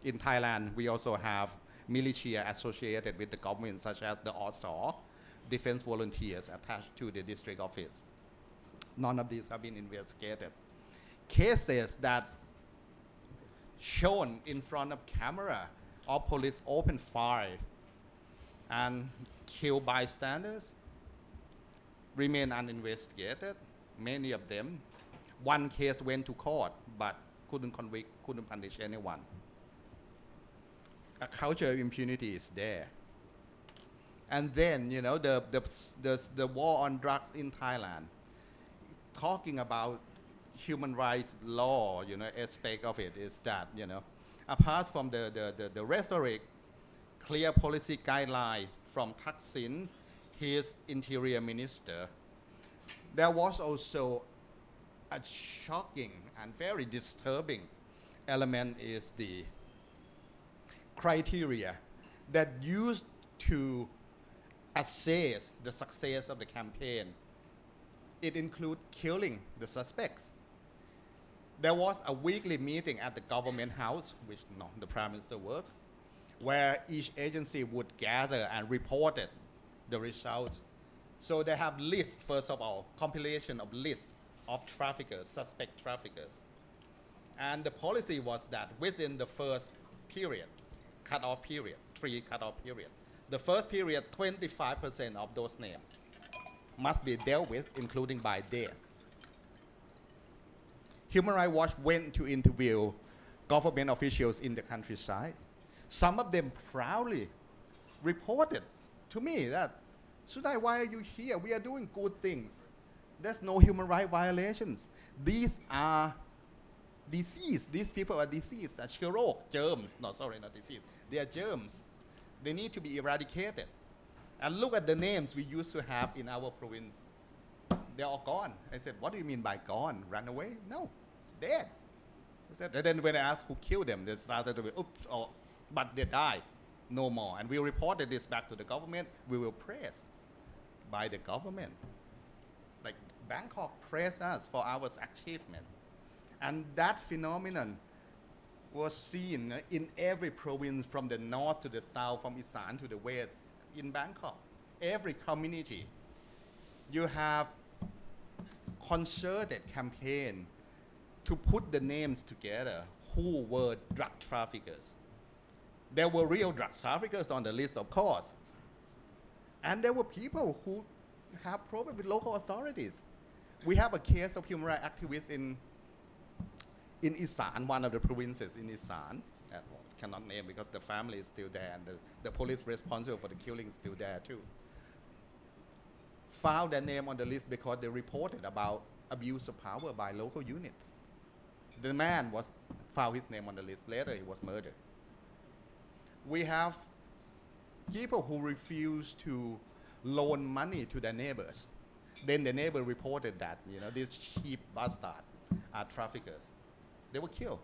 in Thailand, we also have militia associated with the government, such as the OSO, defense volunteers attached to the district office. None of these have been investigated. Cases that shown in front of camera or police open fire and kill bystanders remain uninvestigated, many of them. One case went to court but couldn't convict, couldn't punish anyone. A culture of impunity is there. And then, the war on drugs in Thailand, talking about human rights law, aspect of it is that, apart from the rhetoric, clear policy guideline from Thaksin, his interior minister, there was also a shocking and very disturbing element is the criteria that used to assess the success of the campaign. It includes killing the suspects. There was a weekly meeting at the government house, which the Prime Minister worked, where each agency would gather and report it, the results. So they have lists, first of all, compilation of lists of traffickers, suspect traffickers. And the policy was that within the first period, cut-off period, 3 cut-off period, the first period, 25% of those names must be dealt with, including by death. Human Rights Watch went to interview government officials in the countryside. Some of them proudly reported to me that, Sudai, why are you here? We are doing good things. There's no human rights violations. These are disease. These people are disease. Germs. No, sorry, not disease. They are germs. They need to be eradicated. And look at the names we used to have in our province. They're all gone. I said, what do you mean by gone? Run away? No, dead. I said, and then when I asked who killed them, they started to be, oops, oh, but they died. No more. And we reported this back to the government. We were praised by the government. Like Bangkok praised us for our achievement. And that phenomenon was seen in every province from the north to the south, from Isan to the west, in Bangkok. Every community, you have concerted campaign to put the names together who were drug traffickers. There were real drug traffickers on the list, of course. And there were people who have problems with local authorities. We have a case of human rights activists in Isan, one of the provinces in Isan. Cannot name because the family is still there and the police responsible for the killing is still there too. Found their name on the list because they reported about abuse of power by local units. The man found his name on the list. Later he was murdered. We have people who refuse to loan money to their neighbors. Then the neighbor reported that, these cheap bastards are traffickers. They were killed.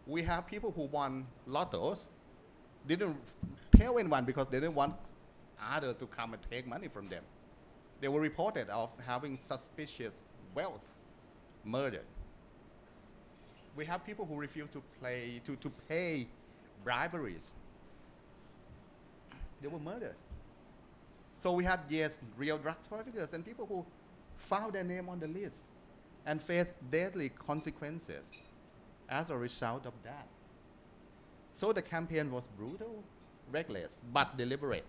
We have people who won lottos, didn't tell anyone because they didn't want others to come and take money from them. They were reported of having suspicious wealth, murdered. We have people who refuse to pay briberies. They were murdered. So we had, yes, real drug traffickers and people who found their name on the list and faced deadly consequences as a result of that. So the campaign was brutal, reckless, but deliberate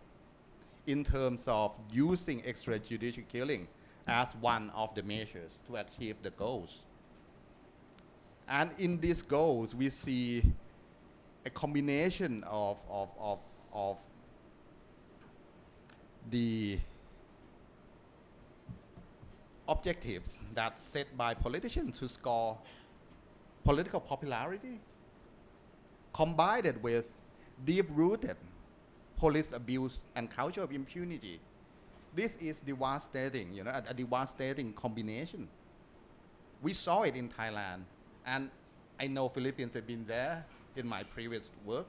in terms of using extrajudicial killing as one of the measures to achieve the goals. And in these goals, we see a combination of the objectives that set by politicians to score political popularity, combined with deep-rooted police abuse and culture of impunity. This is devastating, a devastating combination. We saw it in Thailand, and I know Philippines have been there in my previous work,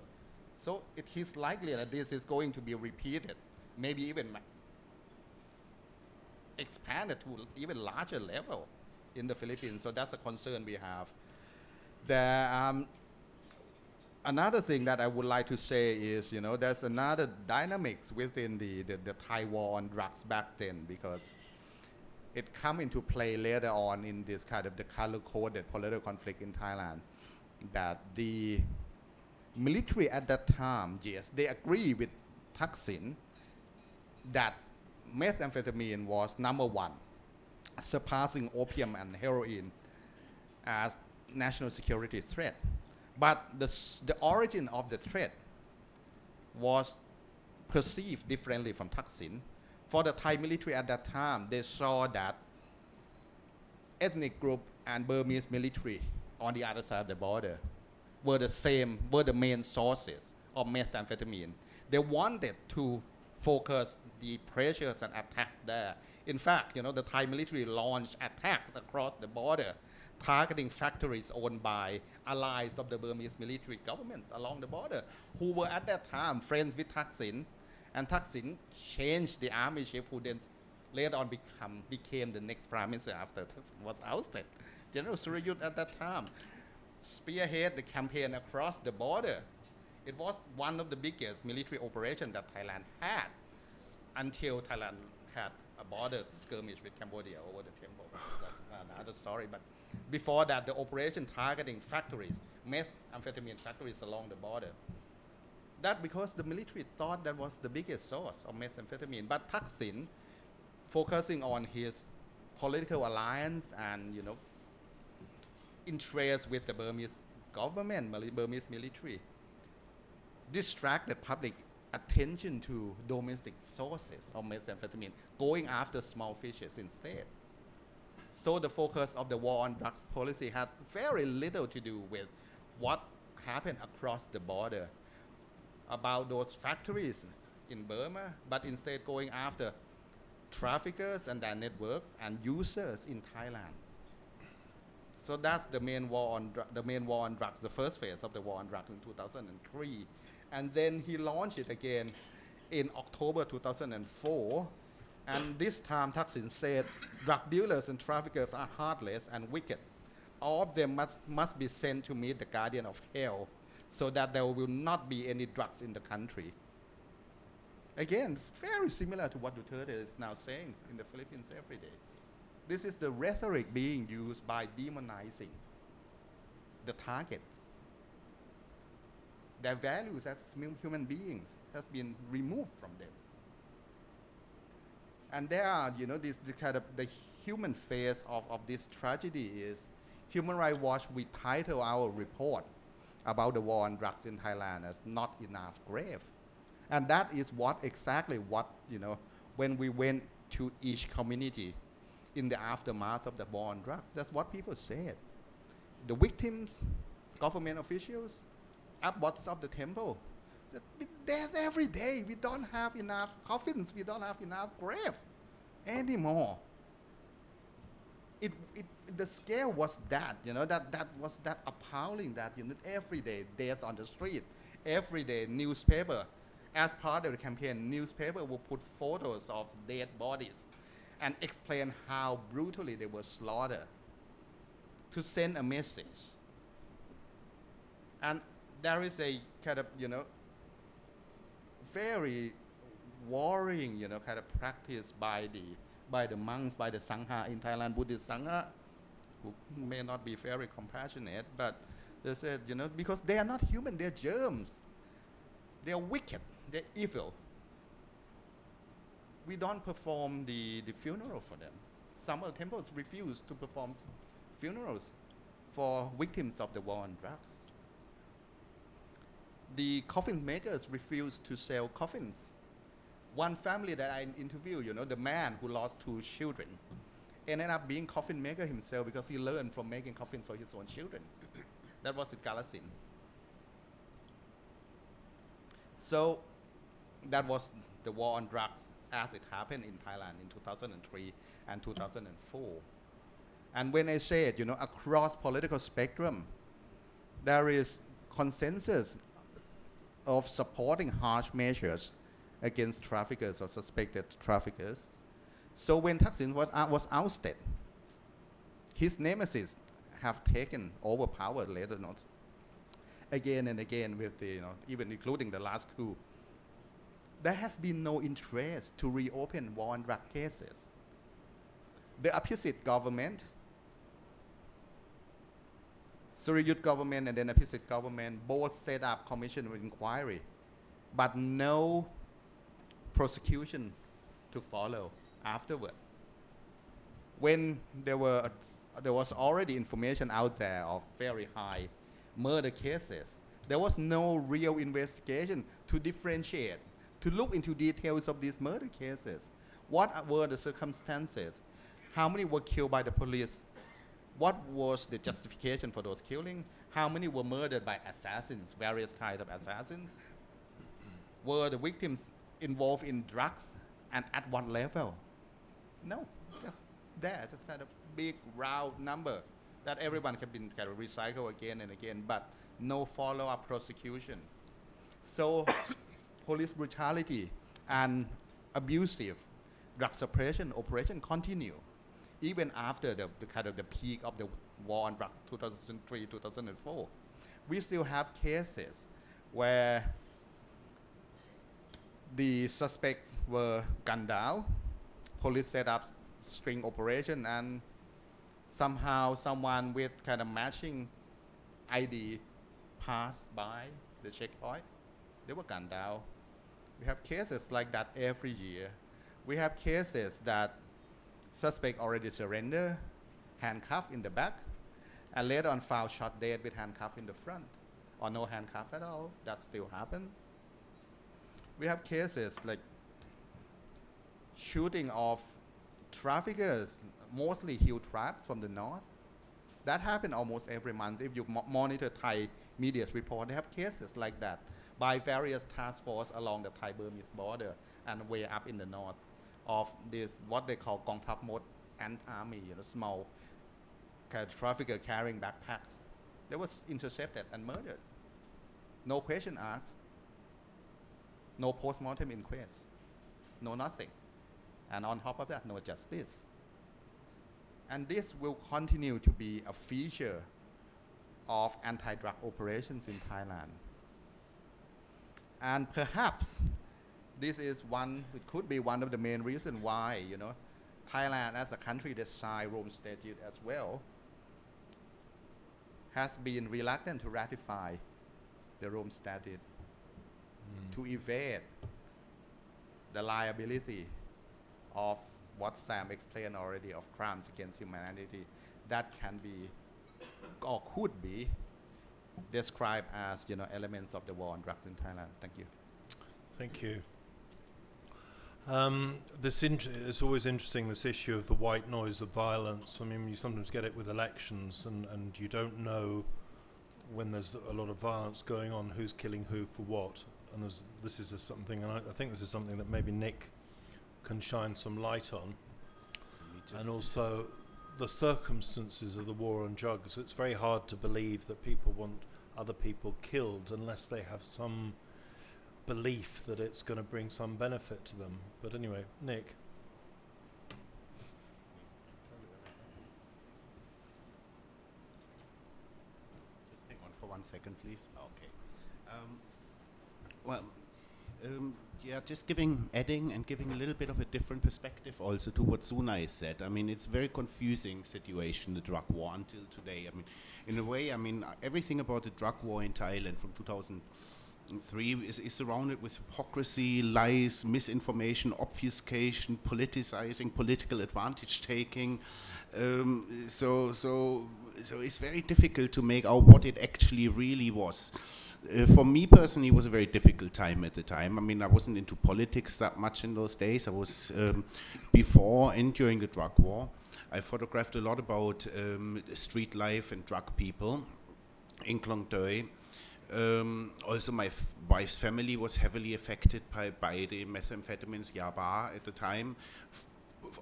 so it is likely that this is going to be repeated, maybe even expanded to even larger level in the Philippines. So that's a concern we have. Another thing that I would like to say is, there's another dynamics within the Thai war on drugs back then, because it come into play later on in this kind of the color-coded political conflict in Thailand, that the military at that time, yes, they agree with Thaksin that methamphetamine was number one, surpassing opium and heroin as national security threat. But the origin of the threat was perceived differently from Thaksin. For the Thai military at that time, they saw that ethnic group and Burmese military on the other side of the border were the main sources of methamphetamine. They wanted to focus the pressures and attacks there. In fact, the Thai military launched attacks across the border, targeting factories owned by allies of the Burmese military governments along the border, who were at that time friends with Thaksin, and Thaksin changed the army chief, who then later on became the next prime minister after Thaksin was ousted, General Surayut at that time spearhead the campaign across the border. It was one of the biggest military operations that Thailand had until Thailand had a border skirmish with Cambodia over the temple. That's another story. But before that, the operation targeting factories, methamphetamine factories along the border. That because the military thought that was the biggest source of methamphetamine. But Thaksin, focusing on his political alliance and, interest with the Burmese government, Burmese military, distracted public attention to domestic sources of methamphetamine, going after small fishes instead. So the focus of the war on drugs policy had very little to do with what happened across the border about those factories in Burma, but instead going after traffickers and their networks and users in Thailand. So that's the main war on drugs, the first phase of the war on drugs in 2003. And then he launched it again in October 2004. And this time Thaksin said, drug dealers and traffickers are heartless and wicked. All of them must be sent to meet the guardian of hell so that there will not be any drugs in the country. Again, very similar to what Duterte is now saying in the Philippines every day. This is the rhetoric being used by demonizing the targets. Their values as human beings has been removed from them. And there are, this kind of the human face of this tragedy is Human Rights Watch, we title our report about the war on drugs in Thailand as Not Enough Grave. And that is exactly what, when we went to each community in the aftermath of the war on drugs, that's what people said. The victims, government officials, abbots of the temple, there's every day, we don't have enough coffins, we don't have enough graves anymore. The scale was that, that was that appalling that, every day deaths on the street, every day newspaper, as part of the campaign, newspaper will put photos of dead bodies and explain how brutally they were slaughtered to send a message. And there is a kind of, very worrying, kind of practice by the monks, by the Sangha in Thailand, Buddhist Sangha, who may not be very compassionate, but they said, because they are not human, they're germs. They're wicked, they're evil. We don't perform the funeral for them. Some of the temples refuse to perform funerals for victims of the war on drugs. The coffin makers refuse to sell coffins. One family that I interviewed, the man who lost 2 children, ended up being coffin maker himself because he learned from making coffins for his own children. That was in Kalasin. So that was the war on drugs as it happened in Thailand in 2003 and 2004. And when I say it, across political spectrum, there is consensus of supporting harsh measures against traffickers or suspected traffickers. So when Thaksin was ousted, his nemesis have taken over power later on, again and again with the, even including the last coup. There has been no interest to reopen war on drug cases. The opposite government, Surayut government and then opposite government, both set up commission of inquiry, but no prosecution to follow afterward. When there was already information out there of very high murder cases, there was no real investigation to differentiate, to look into details of these murder cases. What were the circumstances? How many were killed by the police? What was the justification for those killings? How many were murdered by assassins, various kinds of assassins? Were the victims involved in drugs, and at what level? No, just there, just kind of big round number that everyone can be kind of recycle again and again, but no follow-up prosecution. So police brutality and abusive drug suppression operation continue. even after the kind of the peak of the war on drugs, 2003, 2004, we still have cases where the suspects were gunned down, police set up string operation, and somehow someone with kind of matching ID passed by the checkpoint, they were gunned down. We have cases like that every year. We have cases that suspect already surrender, handcuffed in the back, and later on found shot dead with handcuff in the front, or no handcuff at all. That still happen. We have cases like shooting of traffickers, mostly heel traps from the north. That happen almost every month. If you monitor Thai media's report, they have cases like that by various task force along the Thai-Burmese border and way up in the north of this, what they call Gong Thap Mot Ant Army, small kind of trafficker carrying backpacks. They was intercepted and murdered. No question asked. No post-mortem inquest. No nothing. And on top of that, no justice. And this will continue to be a feature of anti-drug operations in Thailand. And perhaps this is it could be one of the main reasons why, Thailand as a country that signed Rome Statute as well, has been reluctant to ratify the Rome Statute to evade the liability of what Sam explained already of crimes against humanity that can be or could be described as elements of the war on drugs in Thailand. Thank you. Thank you. It's always interesting, this issue of the white noise of violence. I mean, you sometimes get it with elections, and you don't know when there's a lot of violence going on, who's killing who for what. And this is something, and I think this is something that maybe Nick can shine some light on. And also the circumstances of the war on drugs. It's very hard to believe that people want other people killed unless they have some belief that it's going to bring some benefit to them. But anyway, Nick. Just hang on for 1 second, please. Okay. Just adding and giving a little bit of a different perspective also to what Sunai said. I mean, it's a very confusing situation, the drug war, until today. I mean, in a way, everything about the drug war in Thailand from 2003 is surrounded with hypocrisy, lies, misinformation, obfuscation, politicizing, political advantage taking. So it's very difficult to make out what it actually really was. For me personally, it was a very difficult time at the time. I mean, I wasn't into politics that much in those days. I was before and during the drug war. I photographed a lot about street life and drug people in Klong Toei. Also, my wife's family was heavily affected by the methamphetamines, Yaba, at the time.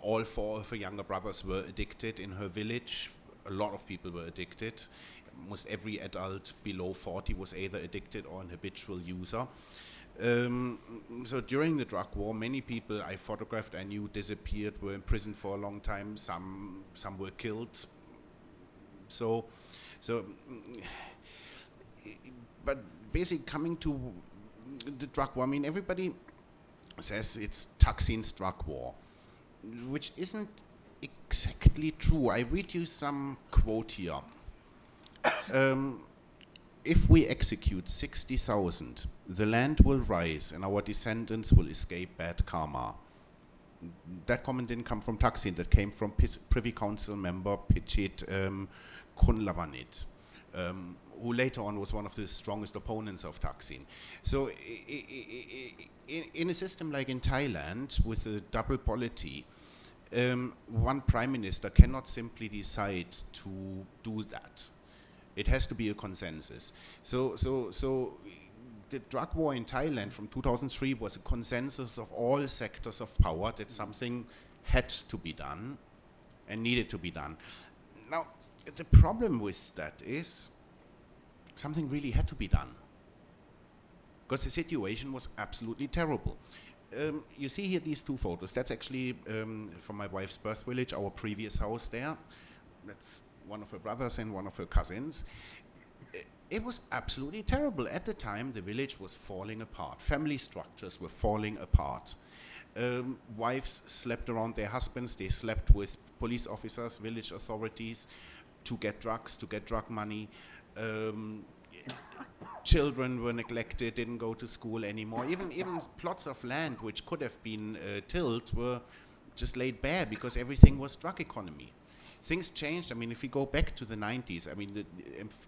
All four of her younger brothers were addicted in her village. A lot of people were addicted. Almost every adult below 40 was either addicted or an habitual user. So during the drug war, many people I photographed, I knew, disappeared, were in prison for a long time. Some were killed. But basically, coming to the drug war, I mean, everybody says it's Thaksin's drug war, which isn't exactly true. I read you some quote here. If we execute 60,000, the land will rise and our descendants will escape bad karma. That comment didn't come from Thaksin, that came from Privy Council member Pichit Kunlavanit, who later on was one of the strongest opponents of Thaksin. So in a system like in Thailand, with a double polity, one prime minister cannot simply decide to do that. It has to be a consensus. So the drug war in Thailand from 2003 was a consensus of all sectors of power that something had to be done and needed to be done. Now, the problem with that is something really had to be done because the situation was absolutely terrible. you see here these two photos. That's actually from my wife's birth village, our previous house there. That's one of her brothers and one of her cousins. It was absolutely terrible. At the time, the village was falling apart. Family structures were falling apart. Wives slept around their husbands. They slept with police officers, village authorities to get drugs, to get drug money. Children were neglected, didn't go to school anymore. Even plots of land which could have been tilled were just laid bare because everything was drug economy. Things changed. I mean, if we go back to the 90s, I mean, the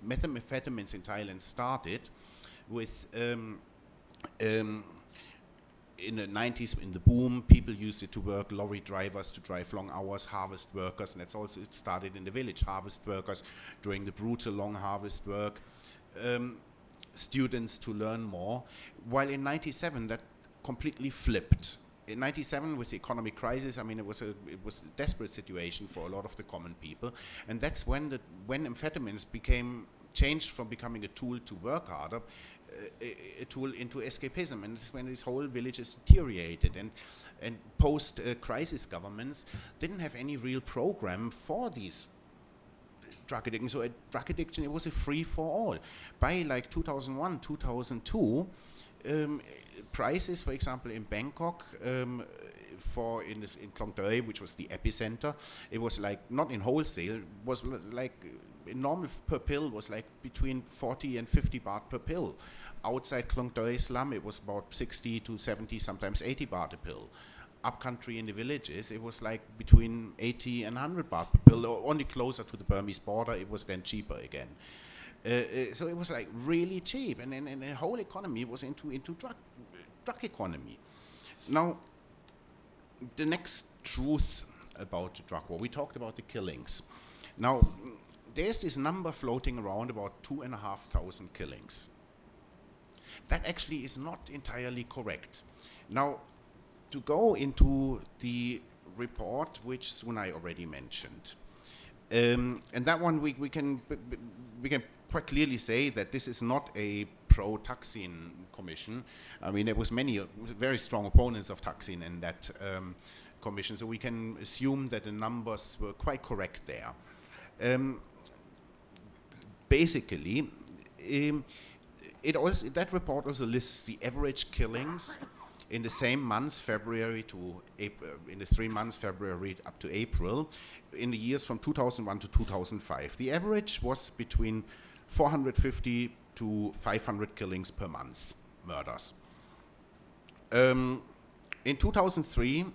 methamphetamines in Thailand started with, in the 90s, in the boom, people used it to work, lorry drivers to drive long hours, harvest workers, and that's also, it started in the village, harvest workers during the brutal long harvest work, students to learn more, while in 97 that completely flipped. In 97, with the economic crisis, I mean, it was a desperate situation for a lot of the common people, and that's when amphetamines changed from becoming a tool to work harder, a tool into escapism, and that's when this whole village is deteriorated. And post-crisis governments didn't have any real program for these drug addiction. So drug addiction, it was a free for all. By like 2001, 2002. Prices, for example, in Bangkok, in Klong Toei, which was the epicenter, it was like, not in wholesale, was like, normal per pill was like between 40 and 50 baht per pill. Outside Klong Toei slum, it was about 60 to 70, sometimes 80 baht a pill. Upcountry in the villages, it was like between 80 and 100 baht per pill, or only closer to the Burmese border, it was then cheaper again. So it was like really cheap, and then the whole economy was into drug economy. Now, the next truth about the drug war, we talked about the killings. Now, there's this number floating around about 2,500 killings. That actually is not entirely correct. Now, to go into the report which Sunai already mentioned, and that one we can quite clearly say that this is not a pro-Thaksin commission. I mean, there was many very strong opponents of Thaksin in that commission, so we can assume that the numbers were quite correct there. Basically, that report also lists the average killings in the same months, February to April, in the 3 months, February up to April, in the years from 2001 to 2005. The average was between 450 to 500 killings per month, murders. In 2003,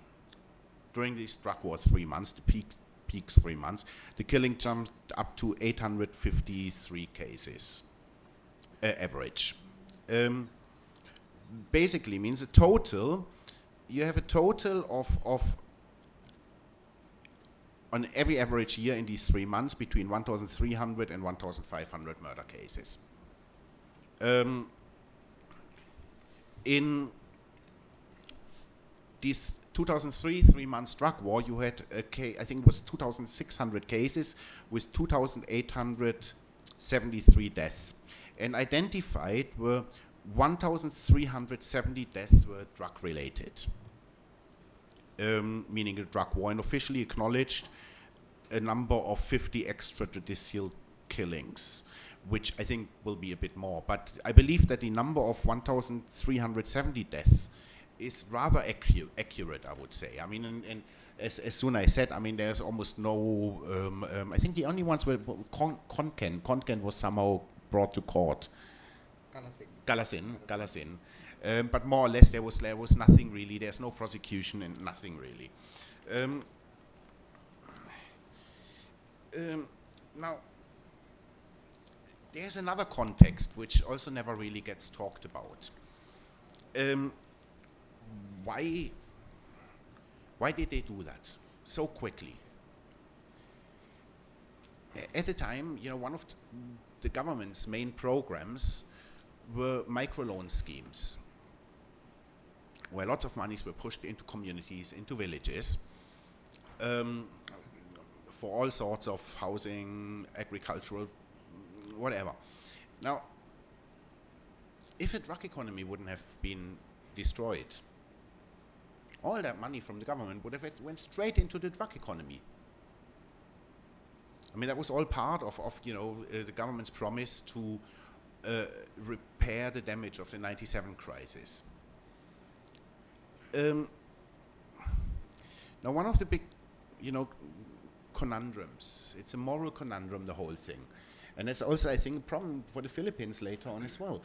during these drug war 3 months, the peak 3 months, the killing jumped up to 853 cases, average. Basically means you have a total of on every average year in these 3 months between 1,300 and 1,500 murder cases. In this 2003 3 months drug war, you had I think it was 2,600 cases with 2,873 deaths, and identified were 1,370 deaths were drug related, meaning a drug war, and officially acknowledged a number of 50 extrajudicial killings, which I think will be a bit more. But I believe that the number of 1,370 deaths is rather accurate, I would say. I mean, and as soon as I said, I mean, there's almost no, I think the only ones were Konkan was somehow brought to court. Galasin. But more or less there was nothing really. There's no prosecution and nothing really. Now, there's another context which also never really gets talked about. Why did they do that so quickly? At the time, you know, one of the government's main programs were microloan schemes, where lots of monies were pushed into communities, into villages, for all sorts of housing, agricultural, whatever. Now, if a drug economy wouldn't have been destroyed, all that money from the government would have went straight into the drug economy. I mean, that was all part of the government's promise to repair the damage of the '97 crisis. Now, one of the big, conundrums, it's a moral conundrum, the whole thing. And that's also, I think, a problem for the Philippines later on as well.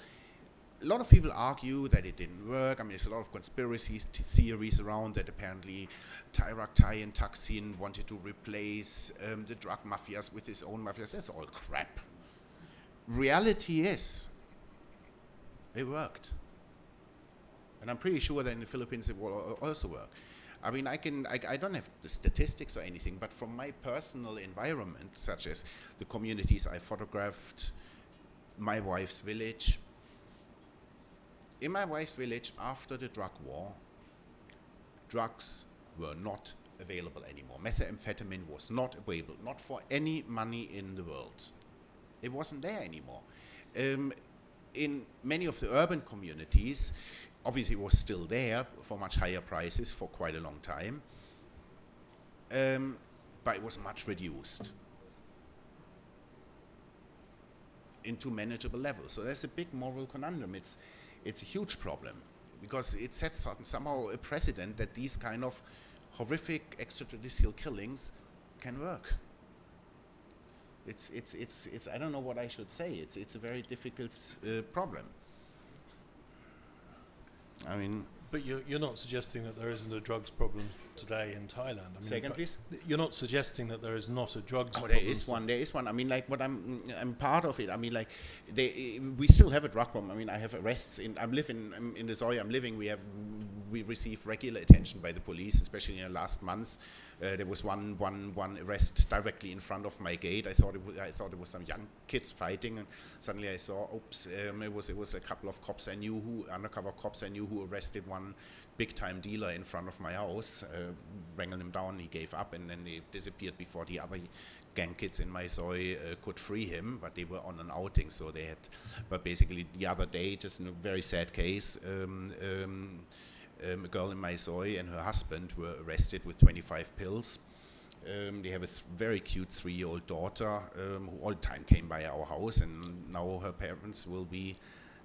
A lot of people argue that it didn't work. I mean, there's a lot of conspiracy theories around that apparently Thai and Thaksin wanted to replace the drug mafias with his own mafias. That's all crap. Reality is, it worked. And I'm pretty sure that in the Philippines it will also work. I mean, I don't have the statistics or anything, but from my personal environment, such as the communities I photographed, my wife's village. In my wife's village, after the drug war, drugs were not available anymore. Methamphetamine was not available, not for any money in the world. It wasn't there anymore. In many of the urban communities, obviously it was still there for much higher prices for quite a long time, but it was much reduced into manageable levels. So there's a big moral conundrum. It's a huge problem because it sets somehow a precedent that these kind of horrific extrajudicial killings can work. It's I don't know what I should say. It's a very difficult problem. I mean, but you're not suggesting that there isn't a drugs problem today in Thailand. I mean, say again, please. You're not suggesting that there is not a drugs problem. There is one. There is one. I mean, like, what I'm part of it. I mean, like, we still have a drug problem. I mean, I have arrests in. I'm in the Zoe I'm living. We receive regular attention by the police, especially in the last month. There was one arrest directly in front of my gate. I thought it was some young kids fighting, and suddenly I saw, oops, it was a couple of cops I knew undercover cops I knew who arrested one big-time dealer in front of my house, wrangled him down. He gave up, and then they disappeared before the other gang kids in my soy could free him. But they were on an outing, so they had. But basically, the other day, just in a very sad case. A girl in my soy and her husband were arrested with 25 pills. They have a very cute 3-year-old daughter who all the time came by our house, and now her parents will be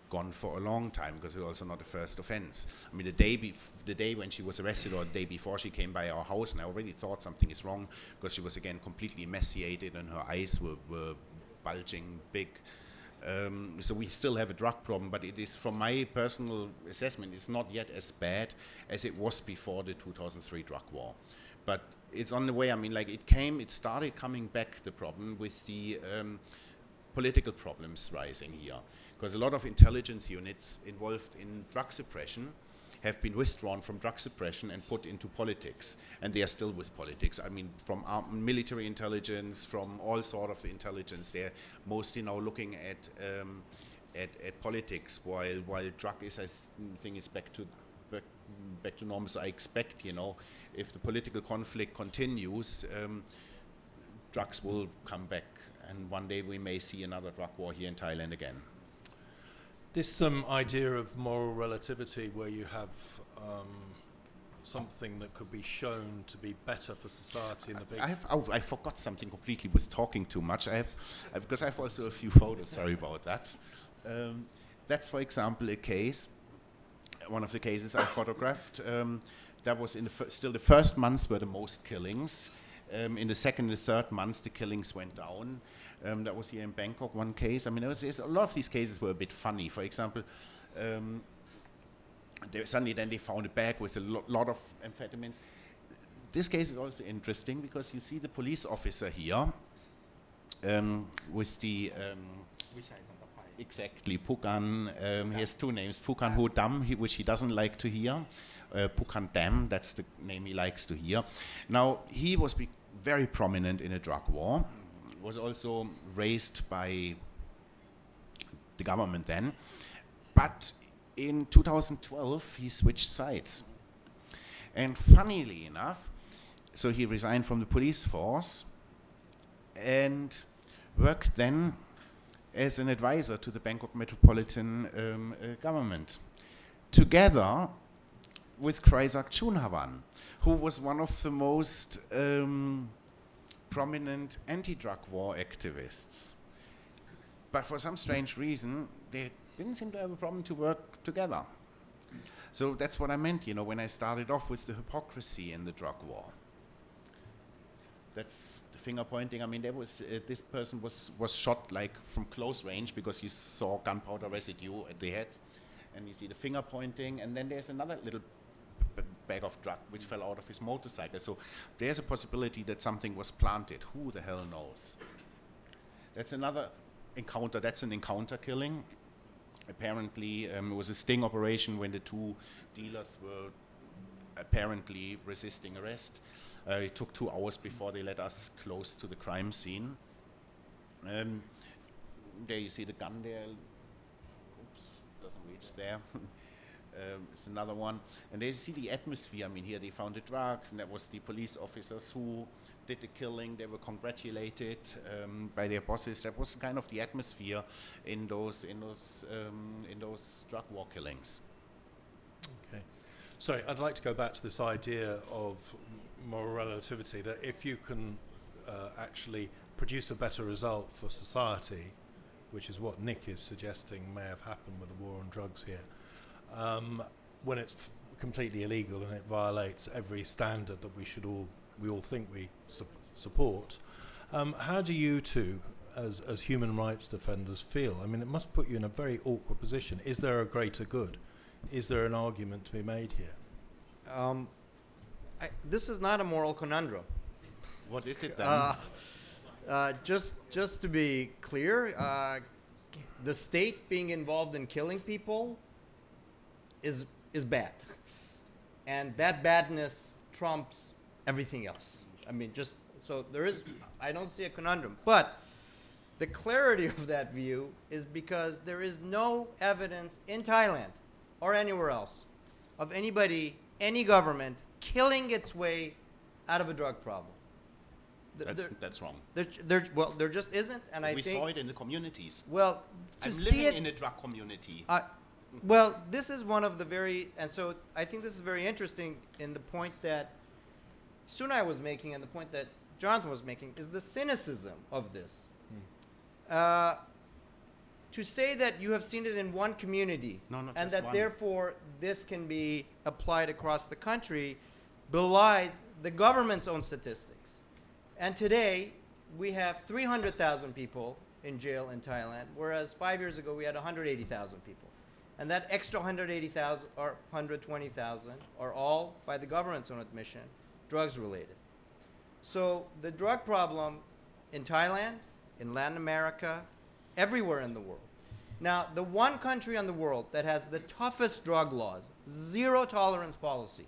gone for a long time because it's also not a first offense. I mean, the day when she was arrested or the day before she came by our house, and I already thought something is wrong because she was again completely emaciated and her eyes were bulging big. So we still have a drug problem, but it is, from my personal assessment, it's not yet as bad as it was before the 2003 drug war. But it's on the way. I mean, like, it started coming back, the problem, with the political problems rising here. Because a lot of intelligence units involved in drug suppression have been withdrawn from drug suppression and put into politics, and they are still with politics. I mean, from military intelligence, from all sort of the intelligence, they're mostly now looking at politics, while drug is, I think, is back to normal. So I expect, if the political conflict continues, drugs will come back, and one day we may see another drug war here in Thailand again. This idea of moral relativity, where you have something that could be shown to be better for society in the big... I forgot something completely with talking too much. Because I have also a few photos, sorry about that. That's, for example, a case, one of the cases I photographed. That was still the first month were the most killings. In the second and third months, the killings went down. That was here in Bangkok, one case. I mean, a lot of these cases were a bit funny. For example, suddenly then they found a bag with a lot of amphetamines. This case is also interesting because you see the police officer here with the... exactly, Pukan. He has two names, Pukan Ho Dam, which he doesn't like to hear. Pukan Dam, that's the name he likes to hear. Now, he was very prominent in a drug war. Was also raised by the government then, but in 2012 he switched sides, and funnily enough, so he resigned from the police force and worked then as an advisor to the Bangkok Metropolitan government. Together with Kraisak Chunhavan, who was one of the most prominent anti-drug war activists. But for some strange reason, they didn't seem to have a problem to work together. So that's what I meant, when I started off with the hypocrisy in the drug war. That's the finger pointing. I mean, there was this person was shot like from close range because he saw gunpowder residue at the head, and you see the finger pointing. And then there's another little bag of drug which fell out of his motorcycle. So there's a possibility that something was planted. Who the hell knows? That's another encounter. That's an encounter killing. Apparently, it was a sting operation when the two dealers were apparently resisting arrest. It took 2 hours before they let us close to the crime scene. There you see the gun there. Oops, doesn't reach there. It's another one. And there you see the atmosphere. I mean, here they found the drugs, and that was the police officers who did the killing. They were congratulated by their bosses. That was kind of the atmosphere in those drug war killings. Okay. Sorry, I'd like to go back to this idea of moral relativity, that if you can actually produce a better result for society, which is what Nick is suggesting may have happened with the war on drugs here, when it's completely illegal and it violates every standard that we all think we support, how do you two, as human rights defenders, feel? I mean, it must put you in a very awkward position. Is there a greater good? Is there an argument to be made here? This is not a moral conundrum. What is it then? Just to be clear, the state being involved in killing people is bad, and that badness trumps everything else. I mean, just so I don't see a conundrum. But the clarity of that view is because there is no evidence in Thailand or anywhere else of anybody, any government, killing its way out of a drug problem. That's wrong. There just isn't, and I think we saw it in the communities. Well, I'm living in a drug community. Well, this is one of the and so I think this is very interesting in the point that Sunai was making and the point that Jonathan was making is the cynicism of this. To say that you have seen it in one community and that therefore this can be applied across the country belies the government's own statistics. And today we have 300,000 people in jail in Thailand, whereas 5 years ago we had 180,000 people. And that extra 180,000 or 120,000 are all, by the government's own admission, drugs related. So the drug problem in Thailand, in Latin America, everywhere in the world. Now, the one country in the world that has the toughest drug laws, zero tolerance policy,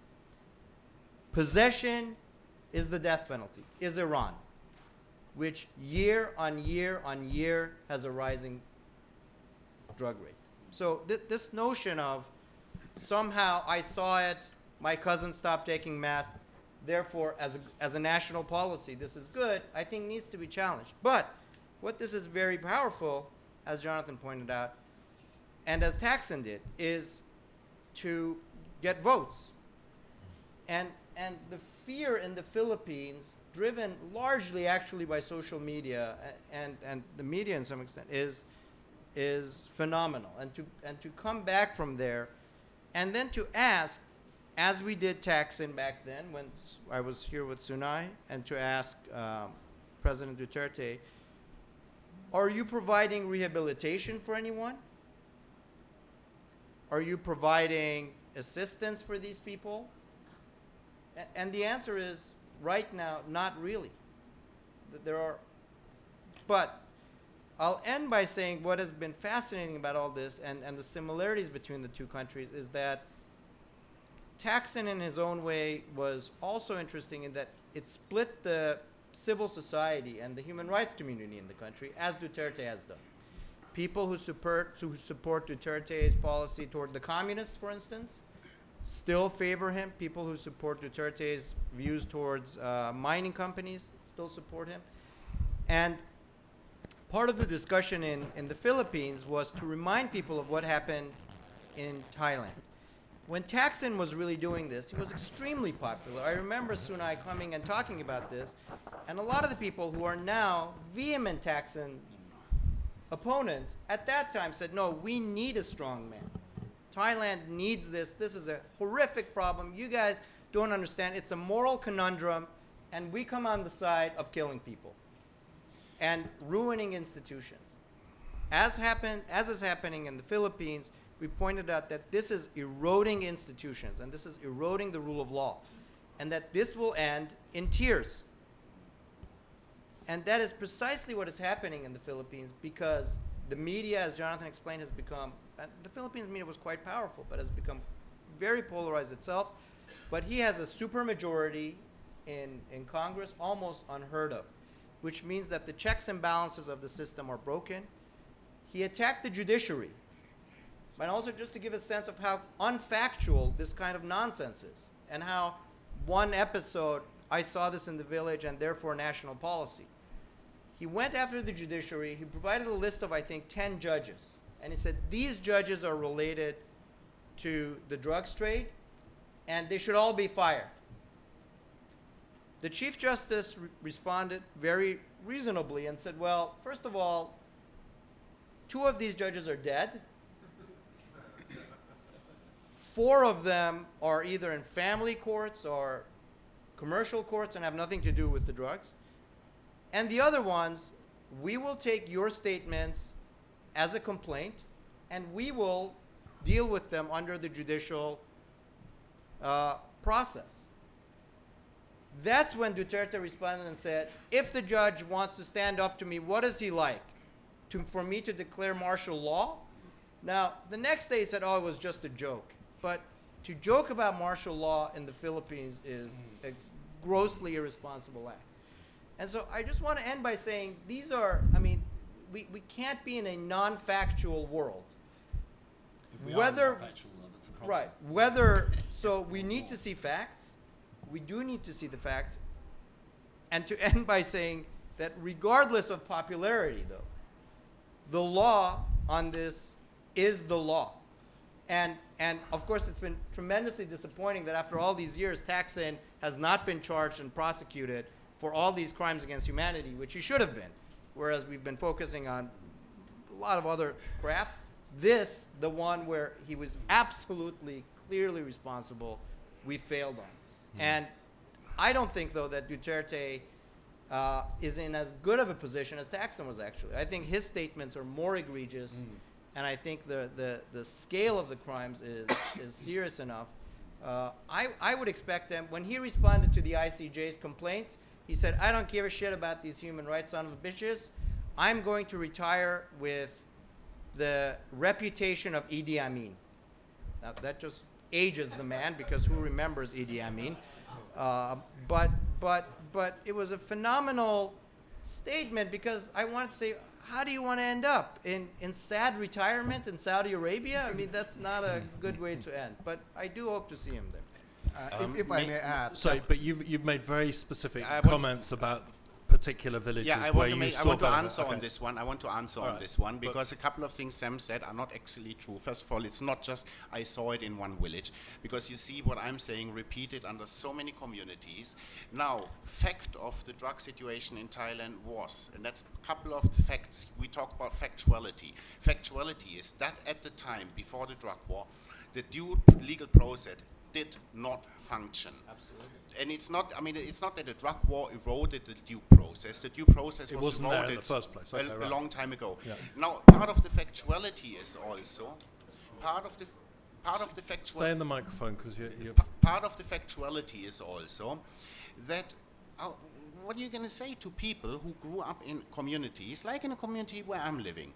possession is the death penalty, is Iran, which year on year on year has a rising drug rate. So this notion of somehow I saw it, my cousin stopped taking meth, therefore as a national policy this is good, I think needs to be challenged. But what this is very powerful, as Jonathan pointed out, and as Thaksin did, is to get votes. And the fear in the Philippines, driven largely actually by social media and the media in some extent, is phenomenal. And to come back from there, and then to ask, as we did Thaksin back then when I was here with Sunai, and to ask President Duterte, are you providing rehabilitation for anyone? Are you providing assistance for these people? And the answer is, right now, not really. But I'll end by saying what has been fascinating about all this and the similarities between the two countries is that Thaksin in his own way was also interesting in that it split the civil society and the human rights community in the country, as Duterte has done. People who support Duterte's policy toward the communists, for instance, still favor him. People who support Duterte's views towards mining companies still support him. And part of the discussion in the Philippines was to remind people of what happened in Thailand. when Thaksin was really doing this, he was extremely popular. I remember Sunai coming and talking about this, and a lot of the people who are now vehement Thaksin opponents at that time said, no, we need a strong man. Thailand needs this. This is a horrific problem. You guys don't understand. It's a moral conundrum, and we come on the side of killing people and ruining institutions. As is happening in the Philippines, we pointed out that this is eroding institutions, and this is eroding the rule of law, and that this will end in tears. And that is precisely what is happening in the Philippines, because the media, as Jonathan explained, has become, the Philippines media was quite powerful, but has become very polarized itself. But he has a supermajority in Congress, almost unheard of, which means that the checks and balances of the system are broken. He attacked the judiciary, but also just to give a sense of how unfactual this kind of nonsense is, and how one episode, I saw this in the village and therefore national policy. He went after the judiciary. He provided a list of, I think, 10 judges. And he said, these judges are related to the drugs trade, and they should all be fired. The Chief Justice responded very reasonably and said, well, first of all, 2 of these judges are dead. 4 of them are either in family courts or commercial courts and have nothing to do with the drugs. And the other ones, we will take your statements as a complaint, and we will deal with them under the judicial process. That's when Duterte responded and said, if the judge wants to stand up to me, what is he like? For me to declare martial law? Now, the next day he said, oh, it was just a joke. But to joke about martial law in the Philippines is a grossly irresponsible act. And so I just want to end by saying these are, I mean, we can't be in a non-factual world. We Whether, are in a factual world, that's the problem. right, whether, so we need to see facts. We do need to see the facts. And to end by saying that regardless of popularity, though, the law on this is the law. And of course, it's been tremendously disappointing that after all these years, Thaksin has not been charged and prosecuted for all these crimes against humanity, which he should have been, whereas we've been focusing on a lot of other crap. This, the one where he was absolutely, clearly responsible, we failed on. And I don't think, though, that Duterte is in as good of a position as Thaksin was actually. I think his statements are more egregious, and I think the scale of the crimes is serious enough. I would expect them, when he responded to the ICJ's complaints, he said, I don't give a shit about these human rights son of bitches. I'm going to retire with the reputation of Idi Amin. Now, that just ages the man, because who remembers Idi Amin? But it was a phenomenal statement, because I wanted to say, how do you want to end up? In sad retirement in Saudi Arabia? I mean, that's not a good way to end. But I do hope to see him there. If I may add. Sorry, but you've made very specific comments about particular villages Yeah, I where want to, you saw I want to benefit. answer Okay. on this one. I want to answer All on right. this one But- because a couple of things Sam said are not actually true. First of all, it's not just I saw it in one village, because you see what I'm saying repeated under so many communities. Now, fact of the drug situation in Thailand was, and that's a couple of the facts, we talk about factuality. Factuality is that at the time, before the drug war, the due legal process did not function. Absolutely. And it's not, I mean, it's not that the drug war eroded the due process. The due process It was wasn't there in eroded the first place. Okay, a right. long time ago. Yeah. Now, part of the factuality is also, part of the factuality. Stay in the microphone, because you're Part of the factuality is also that what are you going to say to people who grew up in communities, like in a community where I'm living,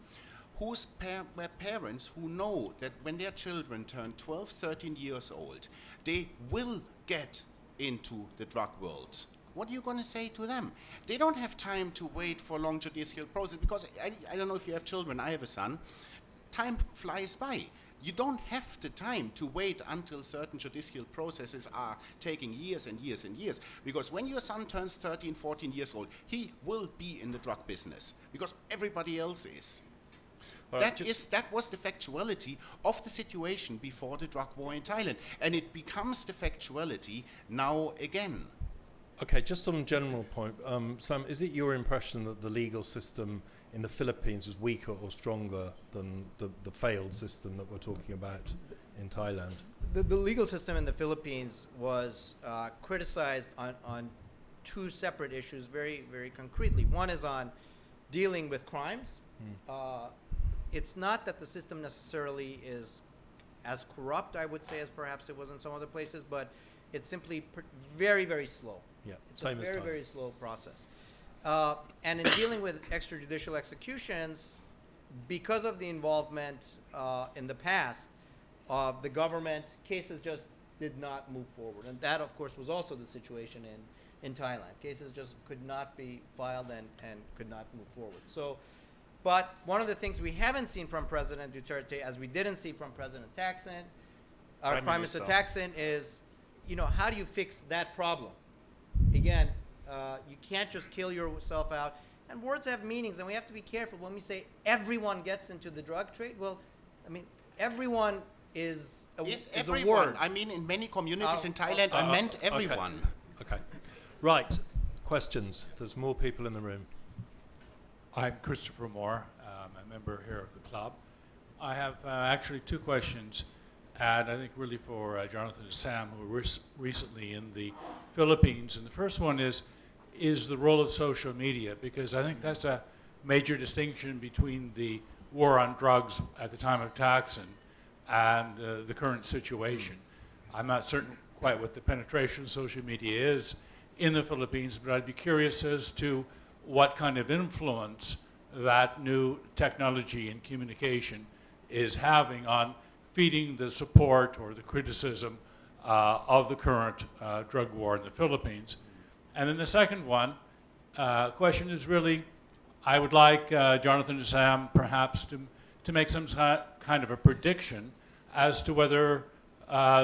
where parents who know that when their children turn 12, 13 years old, they will get into the drug world. What are you going to say to them? They don't have time to wait for a long judicial process, because I don't know if you have children, I have a son. Time flies by. You don't have the time to wait until certain judicial processes are taking years and years and years. Because when your son turns 13, 14 years old, he will be in the drug business, because everybody else is. That was the factuality of the situation before the drug war in Thailand, and it becomes the factuality now again. Okay, just on a general point, Sam, is it your impression that the legal system in the Philippines is weaker or stronger than the failed system that we're talking about in Thailand? The legal system in the Philippines was criticized on two separate issues very, very concretely. One is on dealing with crimes. It's not that the system necessarily is as corrupt, I would say, as perhaps it was in some other places, but it's simply very, very slow. Yeah, it's same a as very, Thailand. very slow process. And in dealing with extrajudicial executions, because of the involvement in the past of the government, cases just did not move forward. And that, of course, was also the situation in Thailand. Cases just could not be filed and could not move forward. So, but one of the things we haven't seen from President Duterte, as we didn't see from President Thaksin, our Prime Minister Thaksin, is, how do you fix that problem? Again, you can't just kill yourself out. And words have meanings, and we have to be careful when we say everyone gets into the drug trade. Well, I mean, everyone is a word. I mean, in many communities in Thailand, I meant everyone. Okay. Right. Questions? There's more people in the room. I'm Christopher Moore. I'm a member here of the club. I have actually two questions, and I think really for Jonathan and Sam, who were recently in the Philippines. And the first one is the role of social media, because I think that's a major distinction between the war on drugs at the time of Thaksin and the current situation. I'm not certain quite what the penetration of social media is in the Philippines, but I'd be curious as to what kind of influence that new technology and communication is having on feeding the support or the criticism of the current drug war in the Philippines. And then the second question is really, I would like Jonathan and Sam perhaps to make some kind of a prediction as to whether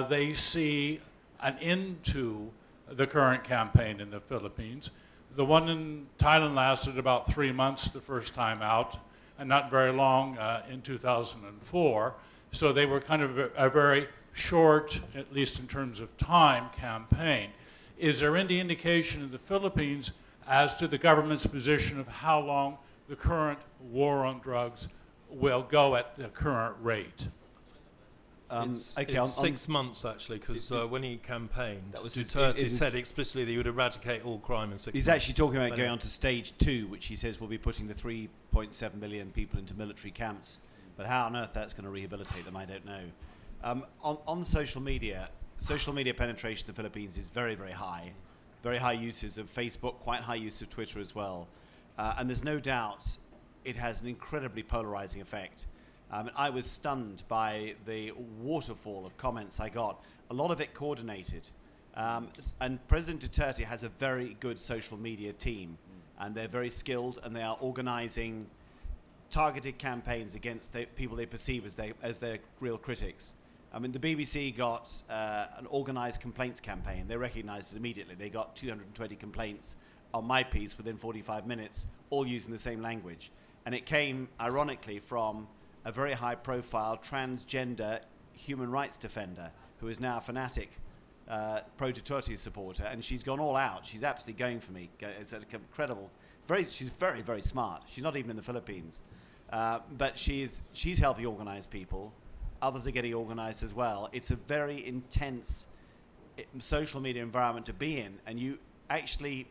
they see an end to the current campaign in the Philippines. The one in Thailand lasted about 3 months the first time out, and not very long in 2004. So they were kind of a very short, at least in terms of time, campaign. Is there any indication in the Philippines as to the government's position of how long the current war on drugs will go at the current rate? It's 6 months, actually, because when he campaigned, Duterte said explicitly that he would eradicate all crime in 6 months. He's actually talking about going on to stage 2, which he says will be putting the 3.7 million people into military camps. But how on earth that's going to rehabilitate them, I don't know. On social media penetration in the Philippines is very, very high. Very high uses of Facebook, quite high use of Twitter as well. And there's no doubt it has an incredibly polarizing effect. I was stunned by the waterfall of comments I got, a lot of it coordinated. And President Duterte has a very good social media team, and they're very skilled, and they are organizing targeted campaigns against the people they perceive as their real critics. I mean, the BBC got an organized complaints campaign. They recognized it immediately. They got 220 complaints on my piece within 45 minutes, all using the same language. And it came, ironically, from a very high-profile transgender human rights defender who is now a fanatic pro-Duterte supporter, and she's gone all out. She's absolutely going for me. It's incredible. She's very, very smart. She's not even in the Philippines. But she's helping organize people. Others are getting organized as well. It's a very intense social media environment to be in, and you actually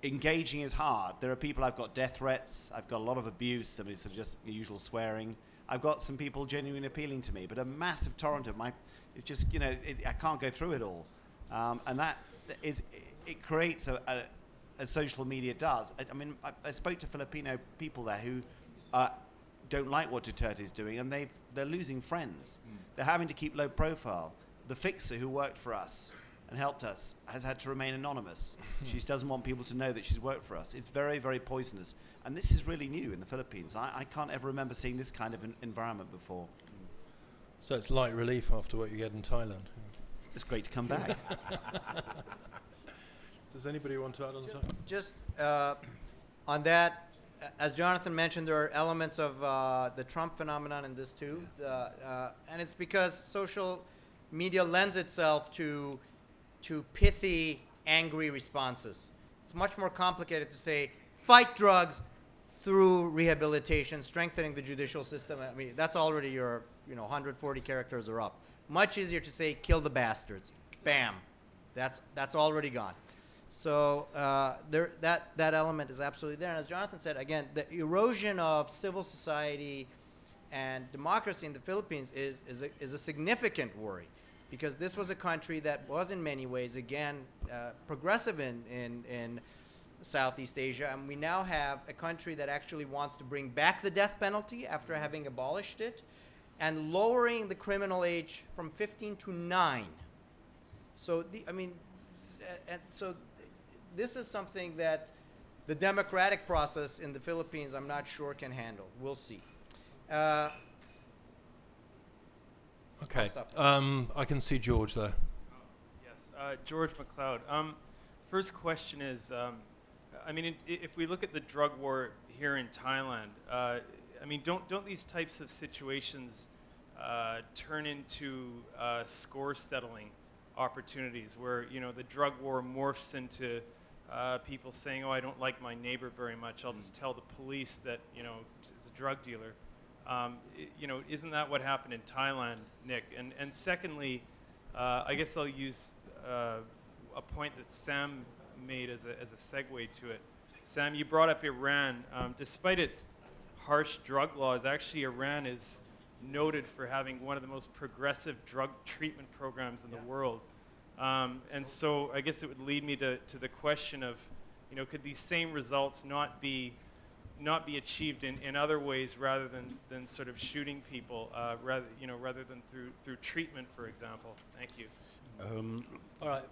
engaging is hard. There are people, I've got death threats, I've got a lot of abuse, I mean, it's just the usual swearing. I've got some people genuinely appealing to me, but a massive torrent of it's just, I can't go through it all. And that is, it creates as social media does. I mean, I spoke to Filipino people there who don't like what Duterte is doing, and they're losing friends. They're having to keep low profile. The fixer who worked for us and helped us has had to remain anonymous. She doesn't want people to know that she's worked for us. It's very, very poisonous. And this is really new in the Philippines. I can't ever remember seeing this kind of an environment before. So it's light relief after what you get in Thailand. It's great to come back. Does anybody want to add on something? Just on that, as Jonathan mentioned, there are elements of the Trump phenomenon in this too, and it's because social media lends itself to pithy, angry responses. It's much more complicated to say fight drugs through rehabilitation, strengthening the judicial system. I mean, that's already your 140 characters are up. Much easier to say kill the bastards. Bam, that's already gone. So that element is absolutely there. And as Jonathan said, again, the erosion of civil society and democracy in the Philippines is a significant worry, because this was a country that was in many ways, again, progressive in Southeast Asia. And we now have a country that actually wants to bring back the death penalty after having abolished it, and lowering the criminal age from 15 to 9. So, so this is something that the democratic process in the Philippines, I'm not sure, can handle. We'll see. Okay. I can see George there. Yes, George McLeod. First question is, if we look at the drug war here in Thailand, don't these types of situations turn into score settling opportunities where the drug war morphs into people saying, "Oh, I don't like my neighbor very much. I'll just tell the police that is a drug dealer." Isn't that what happened in Thailand, Nick? And secondly, I guess I'll use a point that Sam made as a segue to it. Sam, you brought up Iran. Despite its harsh drug laws, actually Iran is noted for having one of the most progressive drug treatment programs in the world. And so I guess it would lead me to the question of, could these same results not be achieved in other ways rather than sort of shooting people, rather than through treatment, for example? Thank you. All right.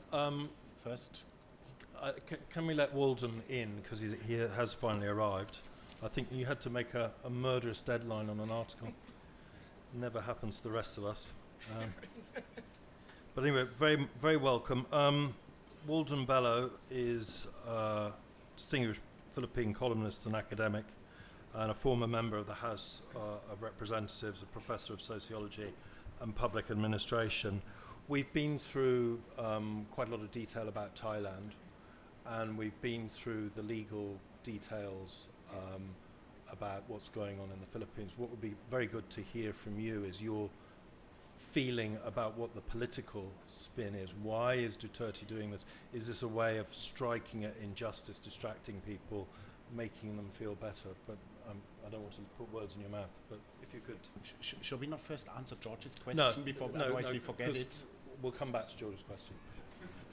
First, can we let Walden in, because he has finally arrived? I think you had to make a murderous deadline on an article. Never happens to the rest of us. But anyway, very, very welcome. Walden Bello is a distinguished Philippine columnist and academic, and a former member of the House of Representatives, a professor of sociology and public administration. We've been through quite a lot of detail about Thailand, and we've been through the legal details about what's going on in the Philippines. What would be very good to hear from you is your feeling about what the political spin is. Why is Duterte doing this? Is this a way of striking at injustice, distracting people, making them feel better? But I don't want to put words in your mouth, but if you could. Shall we not first answer George's question before otherwise we forget it? We'll come back to George's question.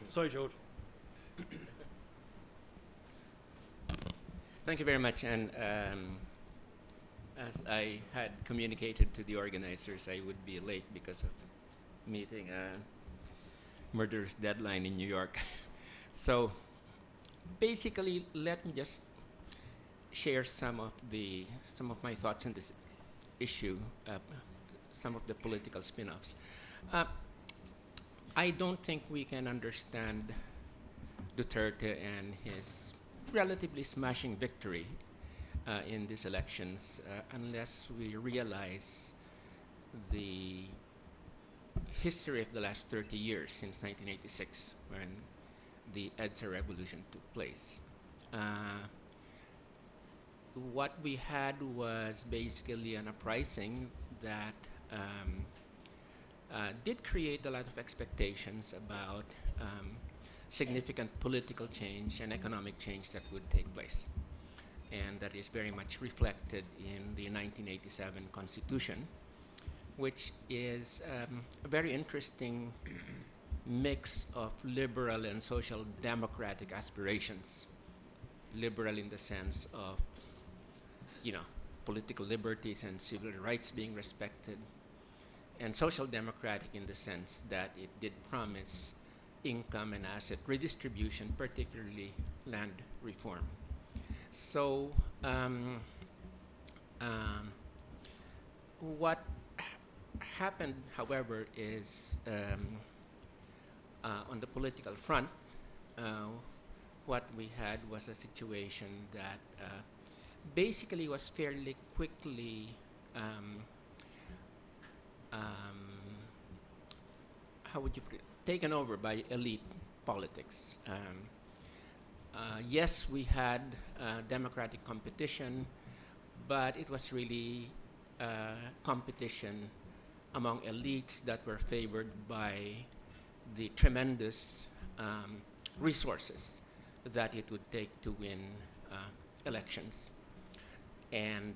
Sorry, George. Thank you very much. And as I had communicated to the organizers, I would be late because of meeting a murderous deadline in New York. So basically, let me just share some of my thoughts on this issue, some of the political spin-offs. I don't think we can understand Duterte and his relatively smashing victory in these elections unless we realize the history of the last 30 years since 1986, when the EDSA revolution took place. What we had was basically an uprising that did create a lot of expectations about significant political change and economic change that would take place. And that is very much reflected in the 1987 Constitution, which is a very interesting mix of liberal and social democratic aspirations. Liberal in the sense of, political liberties and civil rights being respected, and social democratic in the sense that it did promise income and asset redistribution, particularly land reform. So what happened, however, is on the political front, what we had was a situation that basically was fairly quickly um, um, how would you put it, taken over by elite politics. Yes, we had democratic competition, but it was really competition among elites that were favored by the tremendous resources that it would take to win elections. And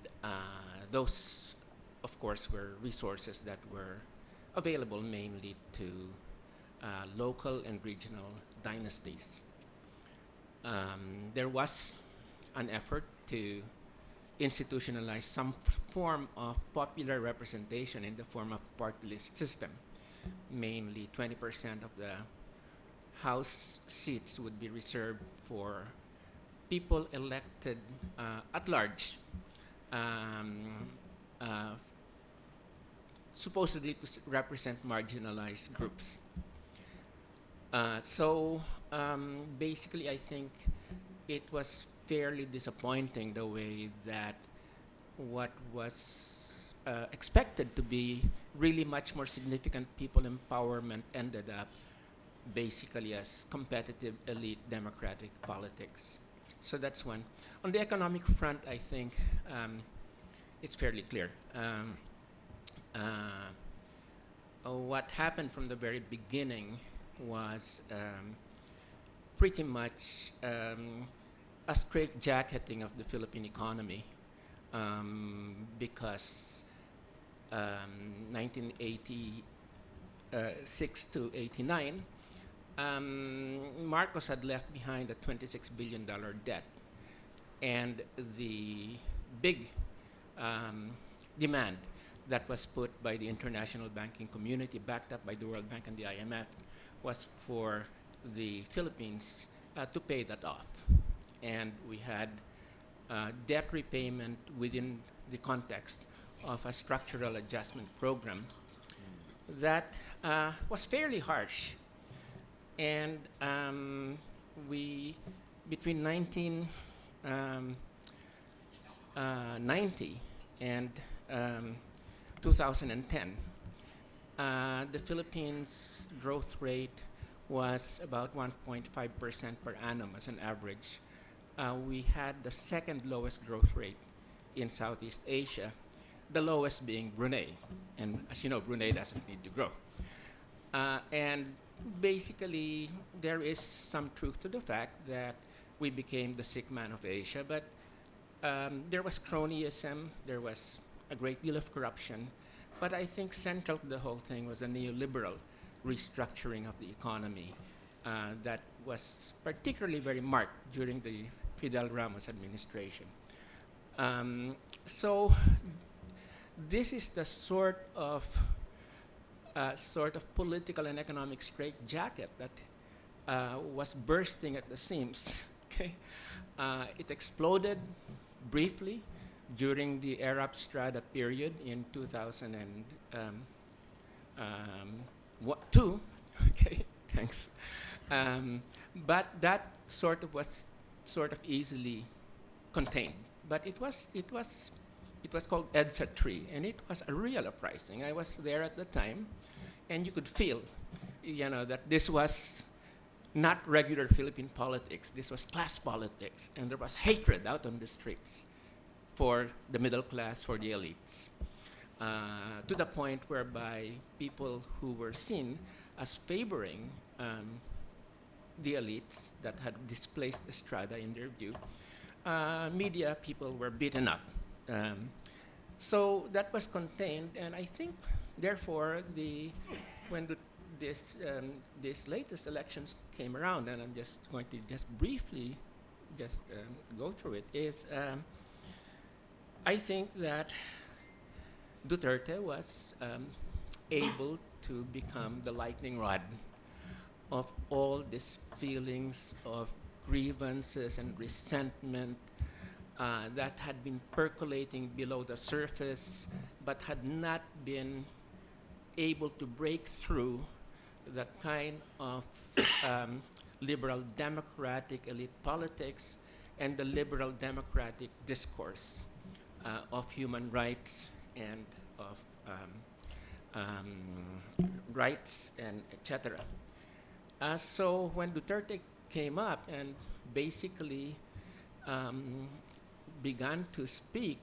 those, of course, were resources that were available mainly to local and regional dynasties. There was an effort to institutionalize some form of popular representation in the form of party list system. Mainly 20% of the House seats would be reserved for people elected at large, supposedly to represent marginalized groups. So basically, I think it was fairly disappointing the way that what was expected to be really much more significant people empowerment ended up basically as competitive elite democratic politics. So that's one. On the economic front, I think it's fairly clear. What happened from the very beginning was pretty much a straitjacketing of the Philippine economy because 1986 to 89, Marcos had left behind a $26 billion debt, and the big demand that was put by the international banking community, backed up by the World Bank and the IMF, was for the Philippines to pay that off. And we had debt repayment within the context of a structural adjustment program that was fairly harsh. And we, between 1990 and 2010, the Philippines' growth rate was about 1.5% per annum as an average. We had the second lowest growth rate in Southeast Asia, the lowest being Brunei. And as you know, Brunei doesn't need to grow. And basically, there is some truth to the fact that we became the sick man of Asia, but there was cronyism, there was a great deal of corruption, but I think central to the whole thing was a neoliberal restructuring of the economy that was particularly very marked during the Fidel Ramos administration. So this is the sort of political and economic straitjacket that was bursting at the seams. Okay, it exploded briefly during the Arab Strata period in 2002. Okay, thanks. But that was easily contained. But it was called EDSA 3, and it was a real uprising. I was there at the time, and you could feel, that this was not regular Philippine politics. This was class politics, and there was hatred out on the streets for the middle class, for the elites, to the point whereby people who were seen as favoring the elites that had displaced Estrada in their view, media people were beaten up. So that was contained, and I think, therefore, when this latest elections came around, and I'm just going to briefly go through it, is I think that Duterte was able to become the lightning rod of all these feelings of grievances and resentment that had been percolating below the surface but had not been able to break through the kind of liberal democratic elite politics and the liberal democratic discourse of human rights and of rights and etc. So when Duterte came up and basically began to speak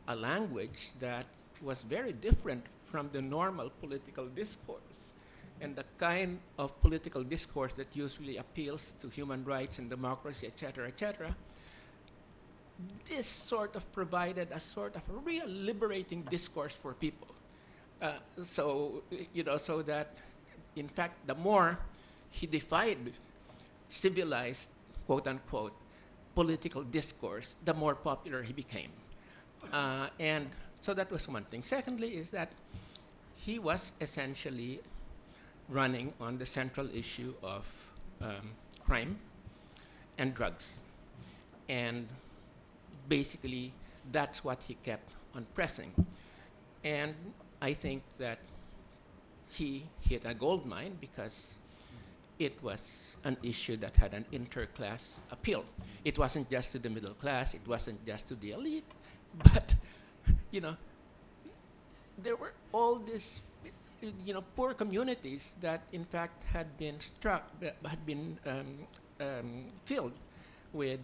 a language that was very different from the normal political discourse and the kind of political discourse that usually appeals to human rights and democracy, etc., this sort of provided a sort of a real liberating discourse for people. So that, in fact, the more he defied civilized, quote unquote, political discourse, the more popular he became. And so that was one thing. Secondly is that he was essentially running on the central issue of crime and drugs. And basically, that's what he kept on pressing. And I think that he hit a gold mine because it was an issue that had an interclass appeal. It wasn't just to the middle class, it wasn't just to the elite, but there were all these poor communities that in fact had been filled with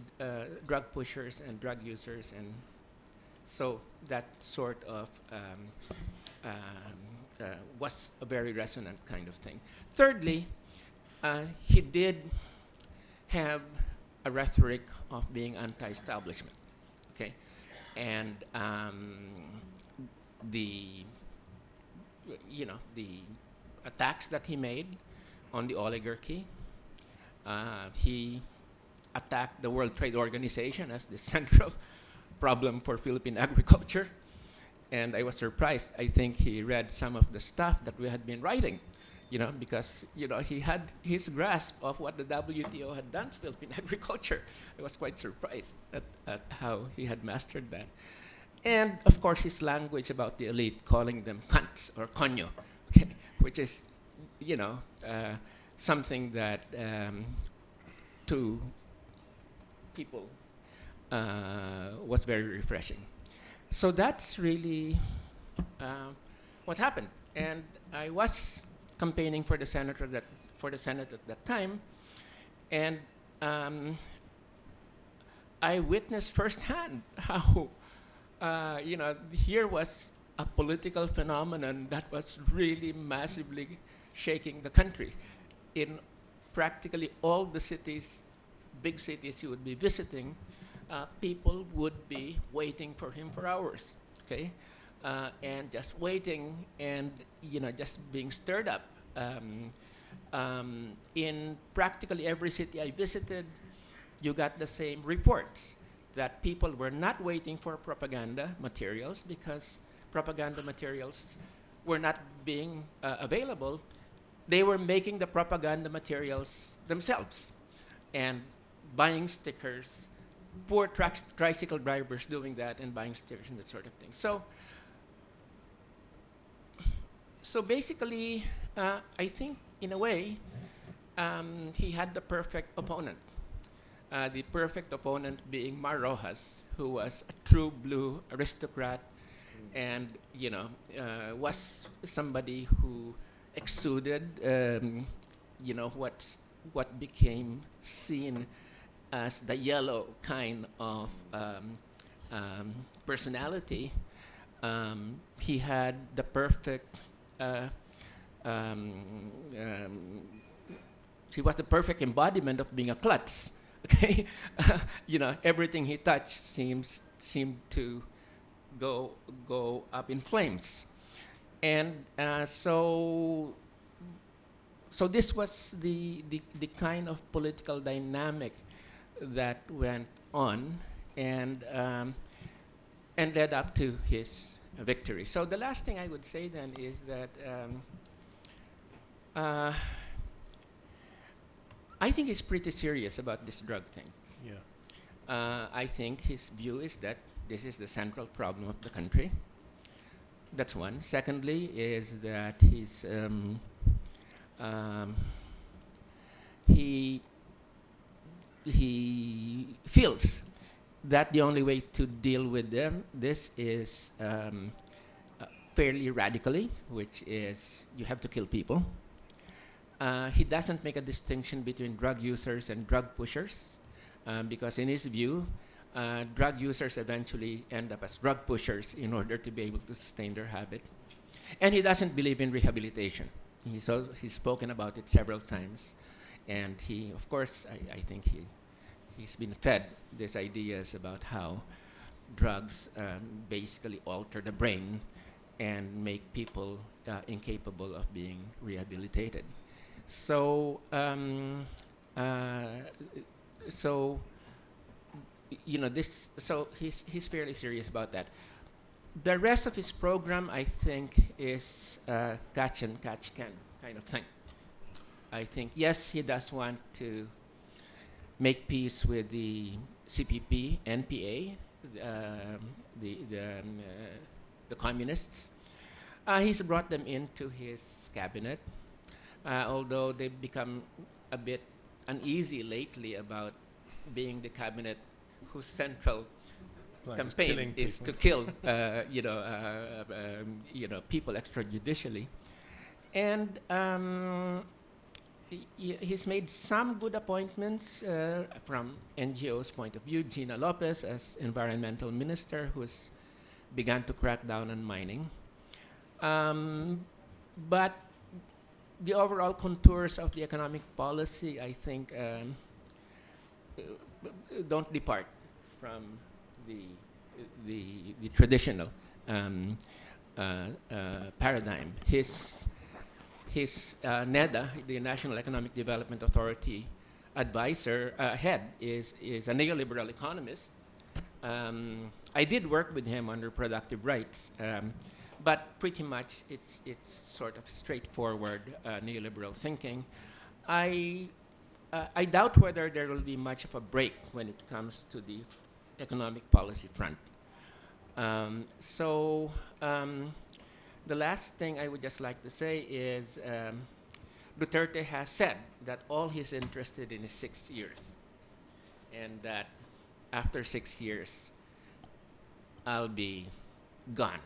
drug pushers and drug users, and so that sort of was a very resonant kind of thing. Thirdly, he did have a rhetoric of being anti-establishment, okay, and the attacks that he made on the oligarchy. He attacked the World Trade Organization as the central problem for Philippine agriculture. And I was surprised. I think he read some of the stuff that we had been writing, because, he had his grasp of what the WTO had done to Philippine agriculture. I was quite surprised at how he had mastered that. And, of course, his language about the elite, calling them cunts or coño, okay, which is, something that to people was very refreshing. So that's really what happened. And I was campaigning for the Senate at that time, and I witnessed firsthand how here was a political phenomenon that was really massively shaking the country. In practically all the cities, big cities you would be visiting, people would be waiting for him for hours, okay? And just waiting and, just being stirred up. In practically every city I visited, you got the same reports that people were not waiting for propaganda materials because propaganda materials were not being available. They were making the propaganda materials themselves and buying stickers, poor tricycle drivers doing that and buying stickers and that sort of thing. So basically, I think in a way, he had the perfect opponent. The perfect opponent being Mar Rojas, who was a true blue aristocrat and, was somebody who exuded, what became seen as the yellow kind of personality. He had the perfect, he was the perfect embodiment of being a klutz. Okay, everything he touched seemed to go up in flames, and so this was the kind of political dynamic that went on and led up to his victory. So the last thing I would say then is that I think he's pretty serious about this drug thing. Yeah. I think his view is that this is the central problem of the country. That's one. Secondly is that he's feels that the only way to deal with this is fairly radically, which is you have to kill people. He doesn't make a distinction between drug users and drug pushers, because in his view, drug users eventually end up as drug pushers in order to be able to sustain their habit. And he doesn't believe in rehabilitation. He's spoken about it several times. And he, of course, I think he's been fed these ideas about how drugs basically alter the brain and make people incapable of being rehabilitated. So, you know, this. So he's fairly serious about that. The rest of his program, I think, is catch and catch can kind of thing. I think yes, he does want to make peace with the CPP, NPA, the communists. He's brought them into his cabinet, although they've become a bit uneasy lately about being the cabinet whose central campaign is to kill, people extrajudicially. And he's made some good appointments from NGO's point of view. Gina Lopez as environmental minister, who's began to crack down on mining. But the overall contours of the economic policy, I think, don't depart from the traditional paradigm. His NEDA, the National Economic Development Authority advisor, head, is a neoliberal economist. I did work with him on reproductive rights, but pretty much it's sort of straightforward neoliberal thinking. I doubt whether there will be much of a break when it comes to the economic policy front. The last thing I would just like to say is Duterte has said that all he's interested in is 6 years, and that after 6 years, I'll be gone.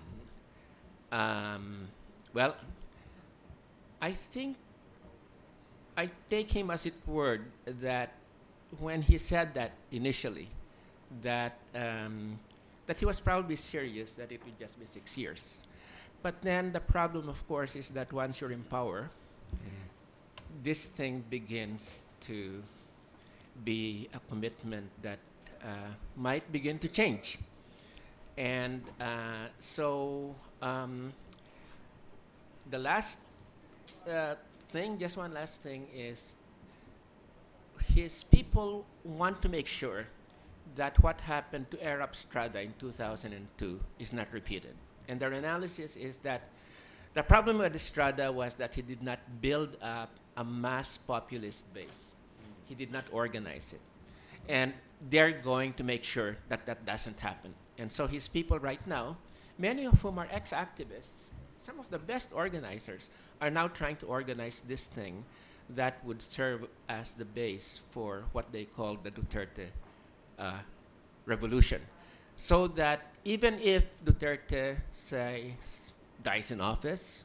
Well, I think I take him as his word that when he said that initially, that he was probably serious that it would just be 6 years. But then the problem, of course, is that once you're in power, this thing begins to be a commitment that might begin to change. And the last thing, just one last thing, is his people want to make sure that what happened to Arab Strada in 2002 is not repeated. And their analysis is that the problem with Estrada was that he did not build up a mass populist base. He did not organize it. And they're going to make sure that that doesn't happen. And so his people right now, many of whom are ex-activists, some of the best organizers, are now trying to organize this thing that would serve as the base for what they call the Duterte revolution. So that even if Duterte, say, dies in office,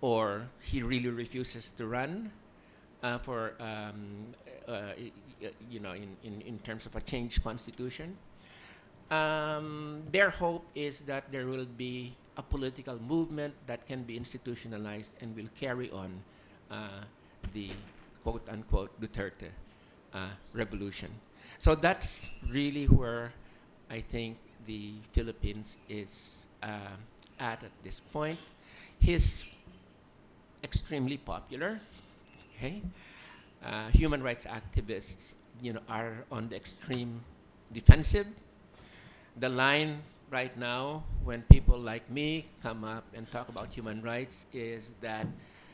or he really refuses to run in terms of a changed constitution, their hope is that there will be a political movement that can be institutionalized and will carry on the quote-unquote Duterte revolution. So that's really where I think the Philippines is at this point. He's extremely popular. Okay, human rights activists, are on the extreme defensive. The line right now, when people like me come up and talk about human rights, is that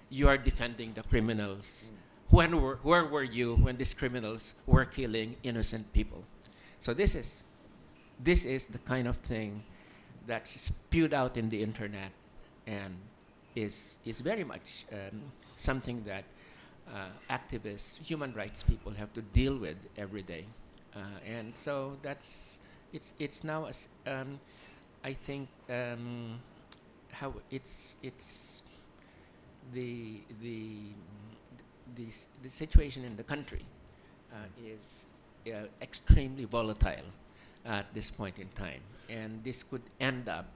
you are defending the criminals. Where were you when these criminals were killing innocent people? So this is the kind of thing that's spewed out in the internet and is very much something that activists, human rights people have to deal with every day. And so it's now, I think, how it's the situation in the country is extremely volatile at this point in time, and this could end up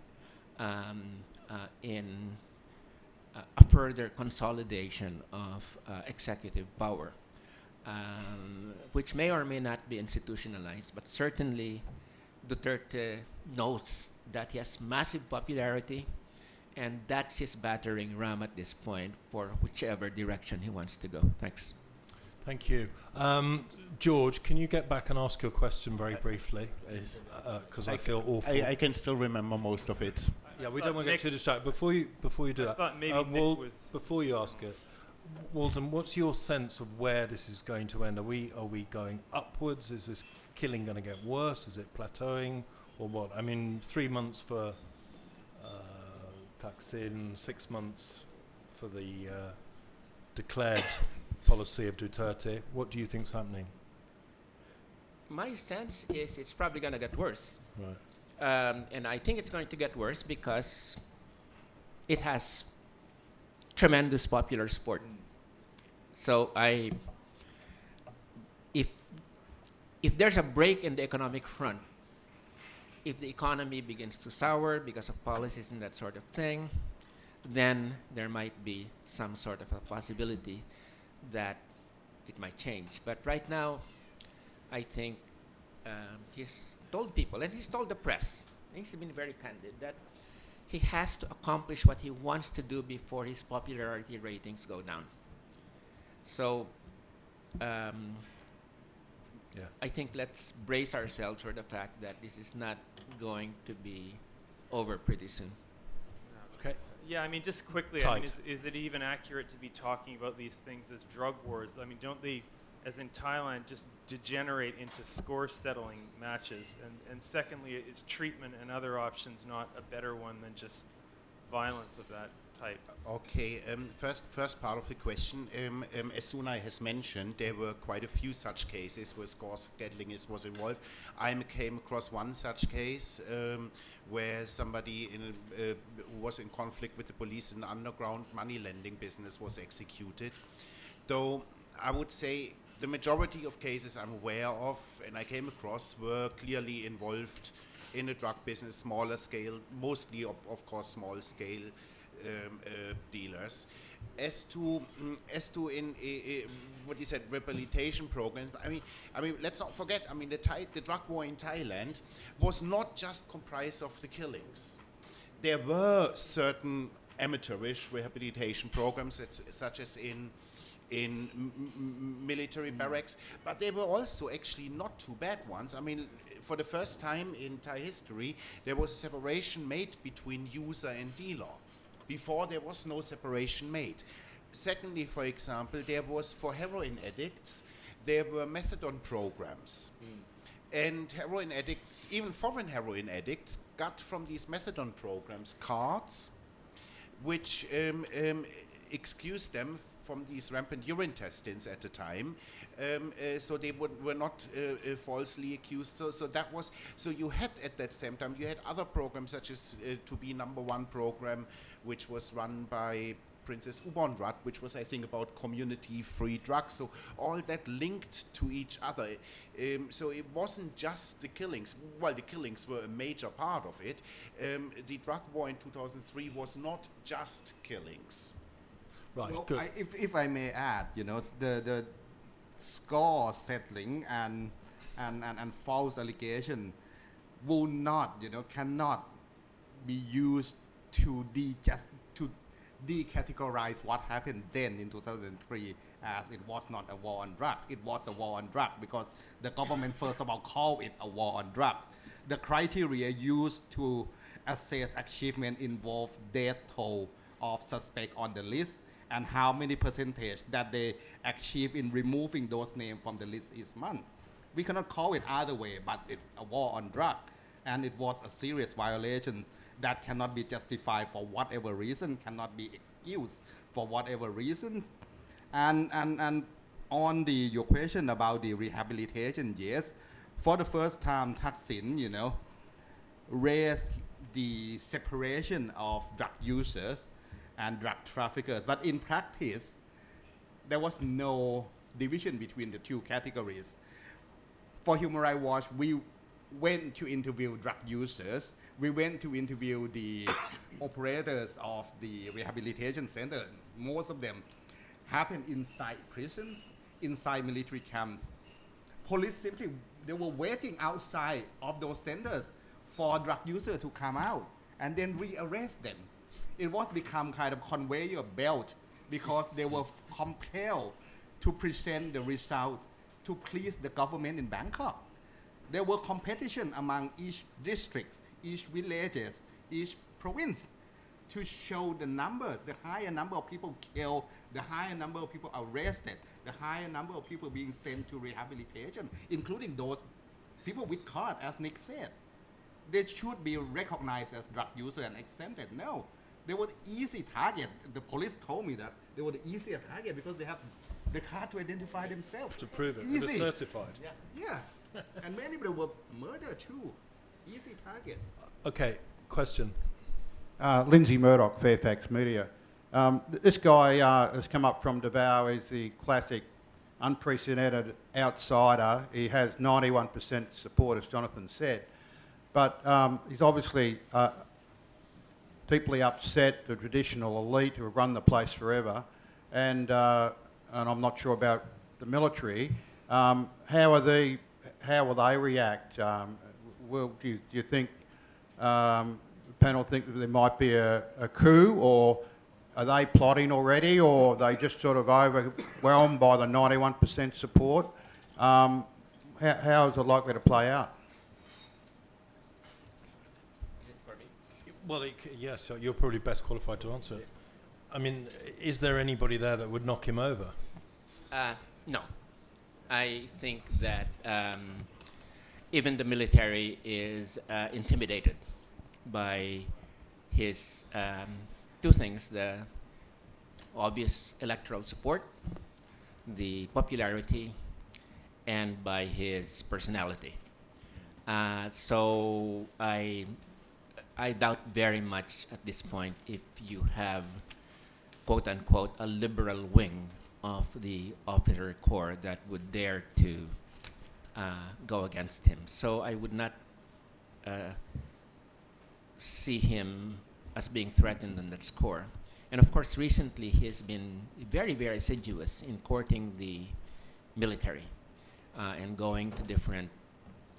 in a further consolidation of executive power, which may or may not be institutionalized, but certainly Duterte knows that he has massive popularity, and that's his battering ram at this point for whichever direction he wants to go. Thanks. Thank you. George, can you get back and ask your question very briefly? Because I feel awful. I can still remember most of it. Yeah, we don't want to get too distracted. Before you do that, thought maybe Nick was... before you ask it, Walton, what's your sense of where this is going to end? Are we going upwards? Is this killing going to get worse? Is it plateauing, or what? I mean, 3 months for Thaksin, 6 months for the declared policy of Duterte. What do you think's happening? My sense is it's probably going to get worse. Right. And I think it's going to get worse because it has tremendous popular support. So if there's a break in the economic front, if the economy begins to sour because of policies and that sort of thing, then there might be some sort of a possibility that it might change. But right now, I think he's told people, and he's told the press, and he's been very candid, that he has to accomplish what he wants to do before his popularity ratings go down. So I think let's brace ourselves for the fact that this is not going to be over pretty soon. Okay. Yeah, I mean, just quickly, I mean, is it even accurate to be talking about these things as drug wars? I mean, don't they, as in Thailand, just degenerate into score-settling matches? And secondly, is treatment and other options not a better one than just violence of that type? Okay, first part of the question, as Sunai has mentioned, there were quite a few such cases where score-settling was involved. I came across one such case where somebody who was in conflict with the police in the underground money lending business was executed. Though I would say the majority of cases I'm aware of and I came across were clearly involved in the drug business, smaller scale, mostly of course small scale dealers. As to what you said, rehabilitation programs. I mean, let's not forget. I mean, the drug war in Thailand was not just comprised of the killings. There were certain amateurish rehabilitation programs, such as in military barracks, but they were also actually not too bad ones. I mean, for the first time in Thai history, there was a separation made between user and dealer. Before, there was no separation made. Secondly, for example, there was, for heroin addicts, there were methadone programs. And heroin addicts, even foreign heroin addicts, got from these methadone programs cards which excused them from these rampant urine test-ins at the time, so they were not falsely accused. So that was, so you had at that same time, you had other programs such as To Be Number One program, which was run by Princess Ubonrat, which was, I think, about community-free drugs. So all that linked to each other. So it wasn't just the killings. Well, the killings were a major part of it. The drug war in 2003 was not just killings. Right, Well, good. if I may add, you know, the score settling and false allegation will not, you know, cannot be used to decategorize what happened then in 2003 as it was not a war on drugs. It was a war on drugs because the government first of all called it a war on drugs. The criteria used to assess achievement involved death toll of suspect on the list and how many percentage that they achieve in removing those names from the list each month. We cannot call it either way, but it's a war on drugs, and it was a serious violation that cannot be justified for whatever reason, cannot be excused for whatever reasons, And on your question about the rehabilitation, yes, for the first time, Thaksin, raised the separation of drug users and drug traffickers. But in practice, there was no division between the two categories. For Human Rights Watch, we went to interview drug users. We went to interview the operators of the rehabilitation center. Most of them happened inside prisons, inside military camps. Police simply, they were waiting outside of those centers for drug users to come out and then rearrest them. It was become kind of conveyor belt because they were compelled to present the results to please the government in Bangkok. There were competition among each district, each villages, each province to show the numbers, the higher number of people killed, the higher number of people arrested, the higher number of people being sent to rehabilitation, including those people with card, as Nick said. They should be recognized as drug users and exempted. No, they were easy target. The police told me that they were the easier target because they have the card to identify themselves. To prove it. Easy. It was certified. Yeah. And many of them were murdered too. Easy target. Okay, question. Lindsay Murdoch, Fairfax Media. This guy has come up from Davao. He's the classic unprecedented outsider. He has 91% support, as Jonathan said. But he's obviously deeply upset the traditional elite who have run the place forever. And I'm not sure about the military. How will they react? Do you think the panel think that there might be a coup, or are they plotting already, or are they just sort of overwhelmed by the 91% support? How is it likely to play out? Well, yes, you're probably best qualified to answer it. I mean, is there anybody there that would knock him over? No. I think that even the military is intimidated by his two things: the obvious electoral support, the popularity, and by his personality. So I doubt very much at this point if you have, quote unquote, a liberal wing of the officer corps that would dare to go against him. So I would not see him as being threatened in that score. And of course, recently he's been very, very assiduous in courting the military and going to different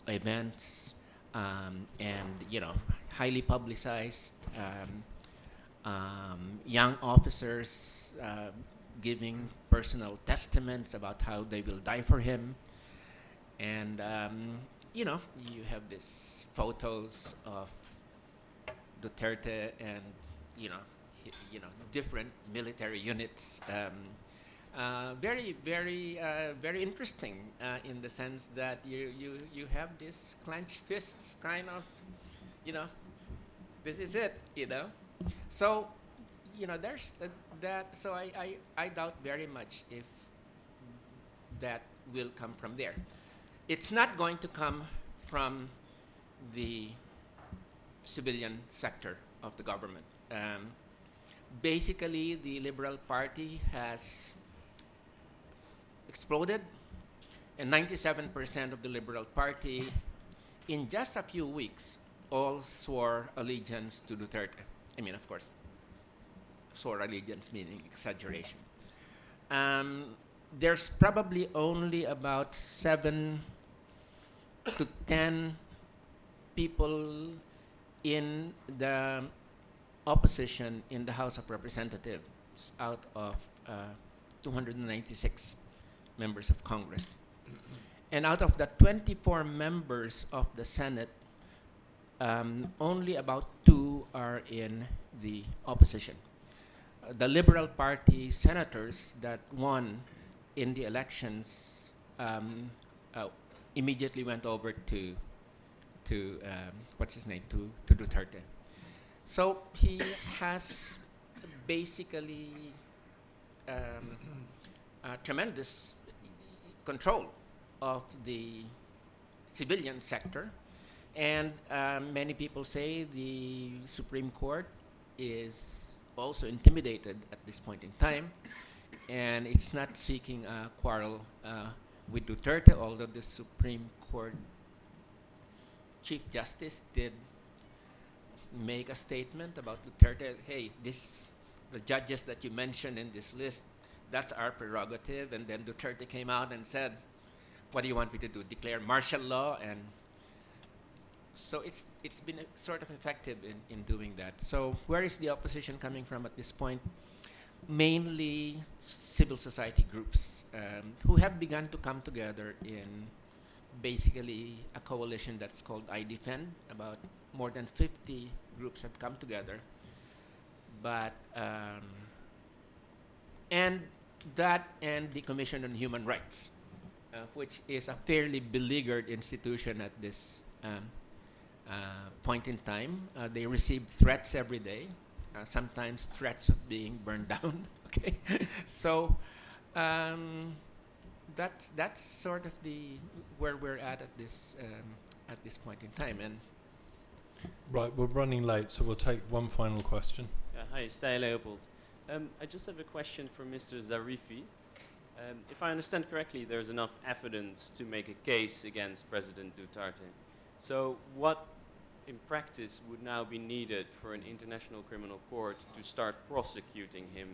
events and, highly publicized young officers giving personal testaments about how they will die for him. And, you have these photos of Duterte and, different military units. Very, very, very interesting in the sense that you have this clenched fists kind of, this is it, So, there's that. So I doubt very much if that will come from there. It's not going to come from the civilian sector of the government. Basically, the Liberal Party has exploded, and 97% of the Liberal Party, in just a few weeks, all swore allegiance to Duterte. I mean, of course, swore allegiance meaning exaggeration. There's probably only about 7 to 10 people in the opposition in the House of Representatives out of 296 members of Congress. And out of the 24 members of the Senate, only about 2 are in the opposition. The Liberal Party senators that won in the elections immediately went over to what's his name, to Duterte. So he has basically tremendous control of the civilian sector. And many people say the Supreme Court is also intimidated at this point in time, and it's not seeking a quarrel with Duterte, although the Supreme Court Chief Justice did make a statement about Duterte. Hey, the judges that you mentioned in this list, that's our prerogative. And then Duterte came out and said, what do you want me to do, declare martial law? And so it's been sort of effective in doing that. So where is the opposition coming from at this point? Mainly civil society groups who have begun to come together in basically a coalition that's called I Defend. About more than 50 groups have come together. But and that and the Commission on Human Rights, which is a fairly beleaguered institution at this point in time. They receive threats every day, sometimes threats of being burned down. Okay, so that's sort of where we're at this point in time. And right, we're running late, so we'll take one final question. Hi, Stay Leopold. I just have a question for Mr. Zarifi. If I understand correctly, there's enough evidence to make a case against President Duterte. So what, in practice, would now be needed for an international criminal court to start prosecuting him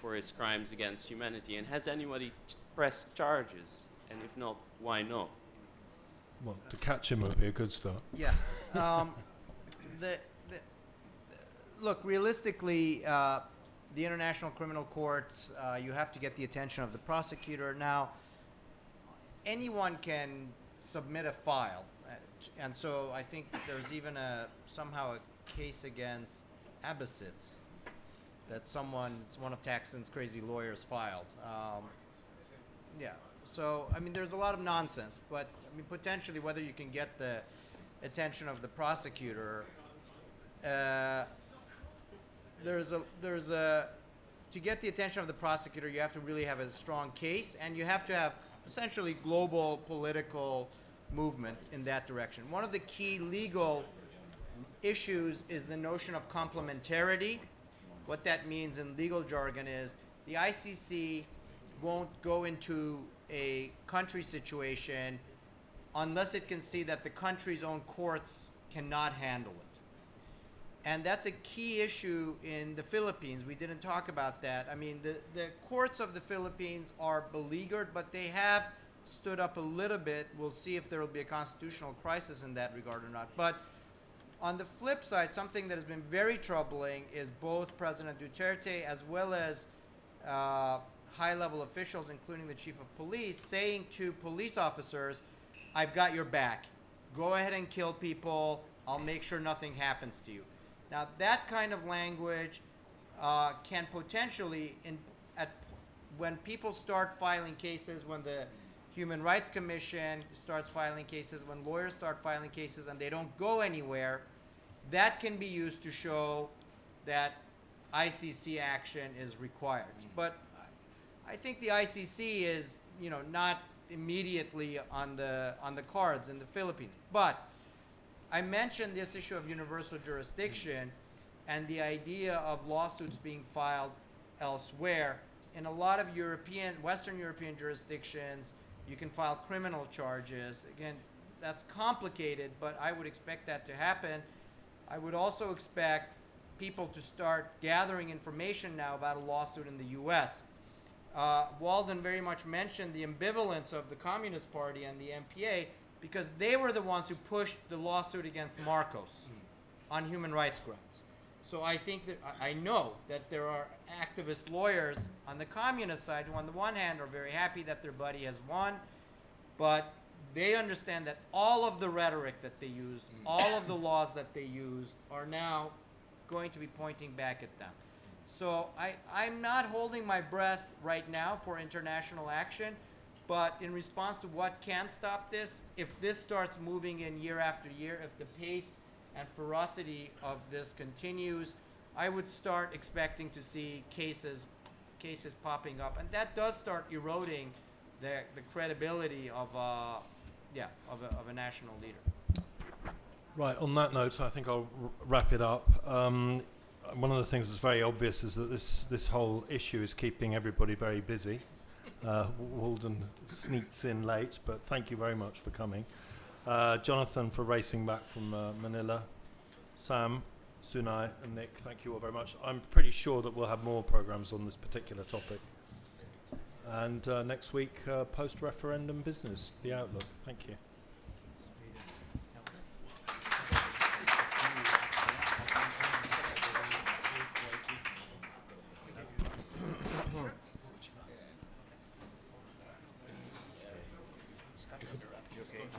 for his crimes against humanity? And has anybody pressed charges? And if not, why not? Well, to catch him would be a good start. Yeah. Look, realistically, the International Criminal Courts, you have to get the attention of the prosecutor. Now, anyone can submit a file. And so I think there's even somehow a case against Abbasid that one of Thaksin's crazy lawyers filed. Yeah. So, I mean, there's a lot of nonsense. But, I mean, potentially whether you can get the attention of the prosecutor, to get the attention of the prosecutor, you have to really have a strong case, and you have to have essentially global political movement in that direction. One of the key legal issues is the notion of complementarity. What that means in legal jargon is the ICC won't go into a country situation unless it can see that the country's own courts cannot handle it. And that's a key issue in the Philippines. We didn't talk about that. I mean, the courts of the Philippines are beleaguered, but they have stood up a little bit. We'll see if there will be a constitutional crisis in that regard or not. But on the flip side, something that has been very troubling is both President Duterte as well as high-level officials, including the chief of police, saying to police officers, I've got your back. Go ahead and kill people. I'll make sure nothing happens to you. Now, that kind of language can potentially, when people start filing cases, when the Human Rights Commission starts filing cases, when lawyers start filing cases and they don't go anywhere, that can be used to show that ICC action is required. But I think the ICC is, not immediately on the cards in the Philippines. But I mentioned this issue of universal jurisdiction and the idea of lawsuits being filed elsewhere. In a lot of Western European jurisdictions, you can file criminal charges. Again, that's complicated, but I would expect that to happen. I would also expect people to start gathering information now about a lawsuit in the U.S. Walden very much mentioned the ambivalence of the Communist Party and the MPA, because they were the ones who pushed the lawsuit against Marcos on human rights grounds. So I think that I know that there are activist lawyers on the communist side who on the one hand are very happy that their buddy has won, but they understand that all of the rhetoric that they used, all of the laws that they used are now going to be pointing back at them. So I'm not holding my breath right now for international action. But in response to what can stop this, if this starts moving in year after year, if the pace and ferocity of this continues, I would start expecting to see cases cases popping up, and that does start eroding the credibility of a national leader. Right, on that note, I think I'll wrap it up. One of the things that's very obvious is that this whole issue is keeping everybody very busy. Walden sneaks in late, but thank you very much for coming. Jonathan for racing back from Manila. Sam, Sunai and Nick, thank you all very much. I'm pretty sure that we'll have more programs on this particular topic. And next week, post-referendum business, the outlook. Thank you.